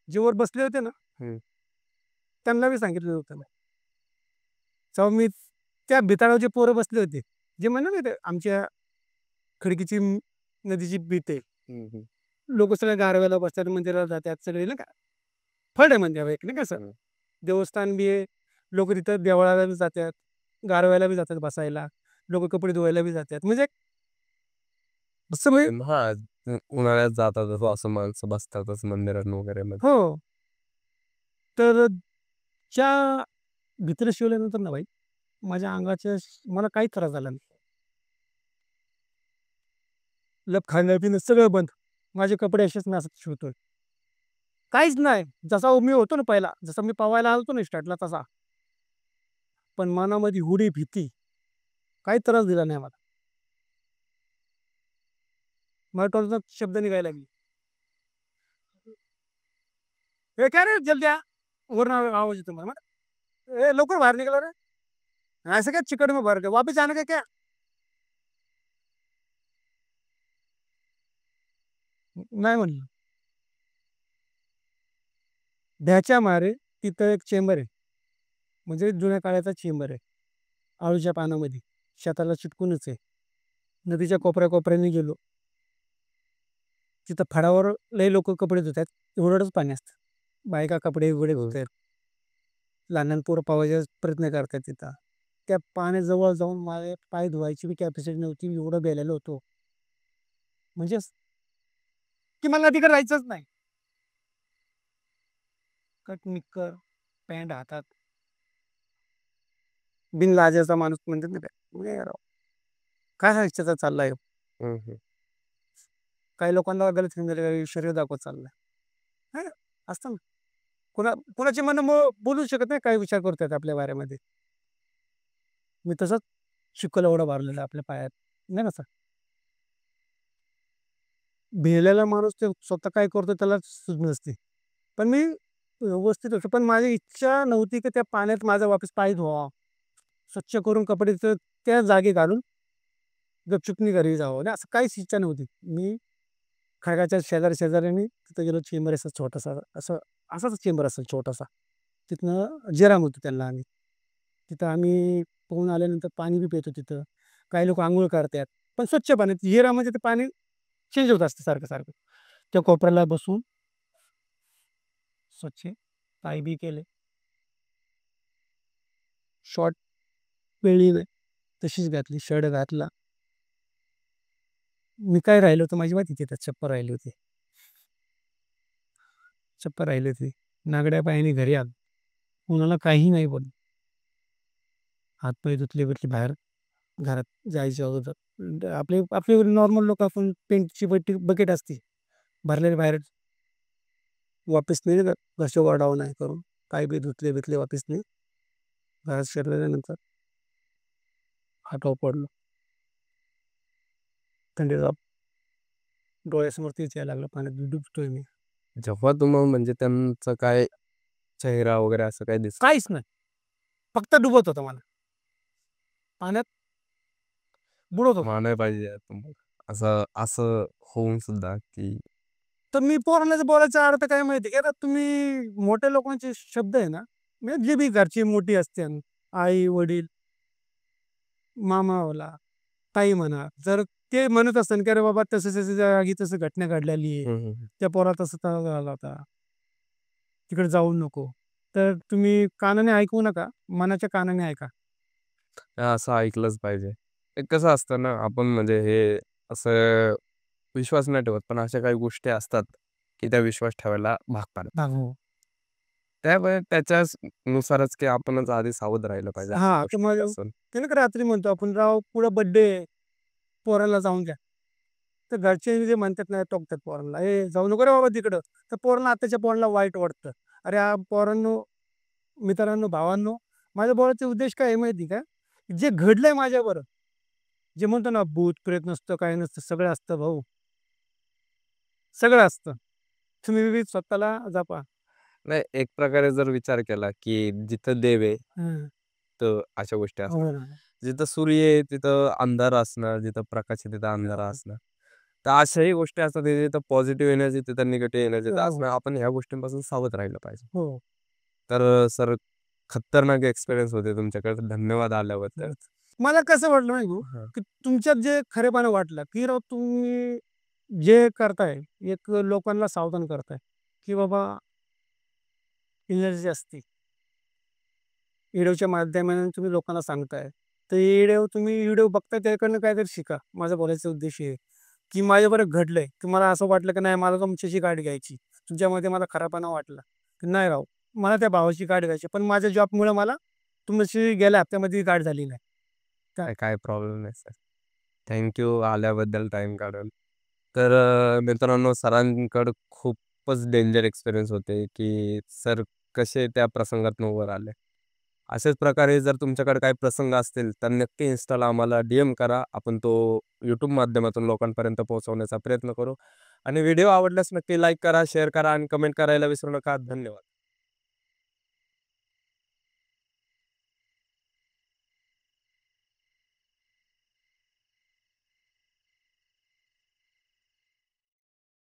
जे वर बसले होते ना हं. त्यांना मी सांगितलेलं होतं. तेव्हा मी त्या भिताडावर जे पोरं बसले होते, जे म्हणलं ना ते आमच्या खडकीची नदीची भीत आहे. हं, हं. लोक सगळे गारव्याला बसतात, मंदिराला जातात सगळे नाही का, फळ आहे म्हणजे एक नाही का सर, हं. देवस्थान बी आहे. लोक तिथं देवळाला बी जातात, गारव्याला बी जातात बसायला, लोक कपडे धुवायला बी जातात, म्हणजे असं म्हणजे हां, उन्हाळ्यात जातात असं माणसं बसतातच मंदिरात वगैरे मध्ये. हो. तर त्या भित्र शिवल्यानंतर ना भाई माझ्या अंगाच्या मला काही त्रास झाला नाही. लप खाणं पिणं सगळं बंद. माझे कपडे असेच मी असं शिवतोय. काहीच नाही. जसा मी होतो ना पहिला, जसा मी पवायला आलो ना स्टार्टला तसा. पण मनामध्ये हुडी भीती, काही त्रास दिला नाही मला. मला तोंडातून शब्द निघायला लागले. "ए क्या रे जल्दी आ." वरनं आवाज येतो मला. "ए लवकर बाहेर निघाला रे. ऐसे क्या चिकट में भर के वापस जाने का क्या?" नाही म्हणलं. भ्याच्या मारे तिथं एक चेंबर आहे. म्हणजे जुन्या काळाचा चेंबर आहे. आळूच्या पानामध्ये. शेताला चिटकूनच आहे. नदीच्या कोपऱ्या-कोपऱ्याने गेलो. तिथं फळावर लय लोकं कपडे धुतात. एवढंच पाणी असतं. बायका कपडे बिपडे धुतात. लहान लहान पोरं पोहायचा प्रयत्न करतात तिथं. त्या पाण्याजवळ जाऊन माझे पाय धुवायची बी कॅपॅसिटी नव्हती. मी एवढं बेलेलो होतो. म्हणजे की मला तिकडे राहायचंच नाही. कट निक्कर, पॅन्ट हातात. बिनलाजेचा माणूस म्हणतात ना काय. म्हणजे राव, काय हा इच्छाचा चाललाय. हं, हं. काही लोकांना गलतफहमी शरीर दाखवत चाललाय. हां, असतं ना. कुणाची मनं बोलू शकत नाही, काय विचार करतात आपल्या बाऱ्यामध्ये. मी तसंच चिखल एवढा भरलेला आपल्या पायात. नाही का भिलेला माणूस ते स्वतः काय करतो त्याला सूज नसते. पण मी व्यवस्थित होतं. पण माझी इच्छा नव्हती की त्या पाण्यात माझा वापस पाय धुवावा. स्वच्छ करून कपडे त्या जागी घालून गपचुपनी घरी जावं आणि असं काहीच इच्छा नव्हती. मी खडकाच्या शेजारी-शेजाऱ्याने तिथं गेलो. चेंबर असा छोटासा असं असाच चेंबर असेल छोटासा. तिथनं जिराम होतो त्यांना आम्ही. तिथं आम्ही पोहून आल्यानंतर पाणी बी पितो तिथं. काही लोकं अंघोळ करतात. पण स्वच्छ पाण्यात जिरामध्ये ते पाणी चेंज होत असतं सारखं-सारखं. त्या कोपऱ्याला बसून स्वच्छ पाय बी केले. शॉर्ट पिळली नाही. तशीच घातली. शर्ट घातला. मी काय राहिलो होतो माझी माहिती तिथं चप्पल राहिली होती. चप्पल राहिली होती. नागड्या पायाने घरी आलो. कोणाला काही नाही बोललो. हात-पाय धुतले-बितले बाहेर घरात जायच्या अगोदर. आपले आपले नॉर्मल लोक आपण पेंटची बकेट असते. भरलेले बाहेर वापस नाही का घरचे ओरडावं नाही करून. पाय-बी धुतले-बितले वापस नाही. घरात शिरल्यानंतर हातावर पडलो. थंडीचा डोळ्यासमोर तेच यायला लागलं. पाण्यात डुबतोय मी. जेव्हा तुम्हाला म्हणजे त्यांचा काय चेहरा वगैरे असं काही दिसलं? काहीच नाही. फक्त डुबत होतं मला. पाण्यात बुडत होतो. नाही पाहिजे यार तुम्हाला. असं असं होऊन सुद्धा की तर मी पोरांना बोलायचा अर्थ काय माहिती आहे का? तुम्ही मोठ्या लोकांचे शब्द आहे ना, म्हणजे जे बी घरची मोठी असते, आई-वडील, मामा ताई म्हणा, जर ते म्हणत असतील की "अरे बाबा तसं-तसं त्या जागी तसं घटना घडलेली आहे. हं, हं, हं. त्या पोराला तसं त्रास झाला होता. तिकडे जाऊ नको." तर तुम्ही कानाने ऐकू नका, मनाच्या कानाने ऐका. असं ऐकलंच पाहिजे. ते कसं असतं ना, आपण म्हणजे हे असं विश्वास नाही ठेवत, पण अशा काही गोष्टी असतात, की त्या विश्वास ठेवायला भाग पाडतात. हो. त्यामुळे त्याच्याच नुसारच की आपणच आधी सावध राहिलं पाहिजे अशा हां, तर मग गोष्टींपासून. ते नाही का रात्री म्हणतो आपण, "राव पुढं बर्थडे आहे, पोराला जाऊन द्या." तर घरचे जे म्हणतात ना, टोकतात पोरांना, "ए जाऊ नको रे बाबा तिकडं." तर पोरांना आताच्या पोरांना वाईट वाटतं. अरे पोरांनो, मित्रांनो, भावांनो, माझ्या बोलायचा उद्देश काय आहे माहिती का? जे घडलंय माझ्याबरोबर, जे म्हणतो ना भूत, प्रेत नसतं, काही नसतं, सगळं असतं भाऊ. सगळं असतं. तुम्ही बी स्वतःला जपा. नाही, एक प्रकारे जर विचार केला, की जिथं देव आहे, हं. तर अशा गोष्टी असतात. हो ना. जिथं सूर्य आहे, तिथं अंधार असणार, जिथं प्रकाश आहे, तिथं अंधारा असणार. तर अशाही गोष्टी असतात, की जिथं पॉझिटिव्ह एनर्जी, तिथं निगेटिव्ह एनर्जी हो, असणार. आपण ह्या गोष्टींपासून सावध राहिलं पाहिजे. हो. तर सर खतरनाक एक्सपिरियन्स होते तुमच्याकडे. धन्यवाद आल्याबद्दल. खरंच. मला कसं वाटलं माहिती आहे भाऊ, हां. की तुमच्यात जे खरेपणा वाटला, की राव तुम्ही जे करताय, एक लोकांना सावधान करताय, की बाबा एनर्जी असते. व्हिडिओच्या माध्यमाने तुम्ही लोकांना सांगताय. तर हे व्हिडिओ तुम्ही बघताय त्याकडनं काहीतरी शिका. माझा बोलायचा उद्देश हे आहे, की माझ्याबरोबर घडलंय, की मला असं वाटलं की नाही मला तुमच्याशी गाडी घ्यायची. तुमच्यामध्ये मला खराबपणा वाटला, की नाही राव, मला त्या भावाची गाडी घ्यायची. पण माझ्या जॉबमुळे मला तुमच्याशी गेल्या हप्त्यामध्ये गाठ झाली नाही. काय काय प्रॉब्लेम नाही सर. थँक आल्याबद्दल टाईम काढून. तर मित्रांनो सरांकडं खूपच डेंजर एक्सपिरियन्स होते, की सर कसे त्या प्रसंगातून वर आले. अशाच प्रकारे जर तुमच्याकडे काही प्रसंग असतील, तर नक्की Instaला आम्हाला DM करा. आपण तो YouTube माध्यमातून लोकांपर्यंत पोहोचवण्याचा प्रयत्न करू आणि व्हिडिओ आवडल्यास नक्की लाईक करा, शेअर करा आणि कमेंट करायला विसरू नका. धन्यवाद.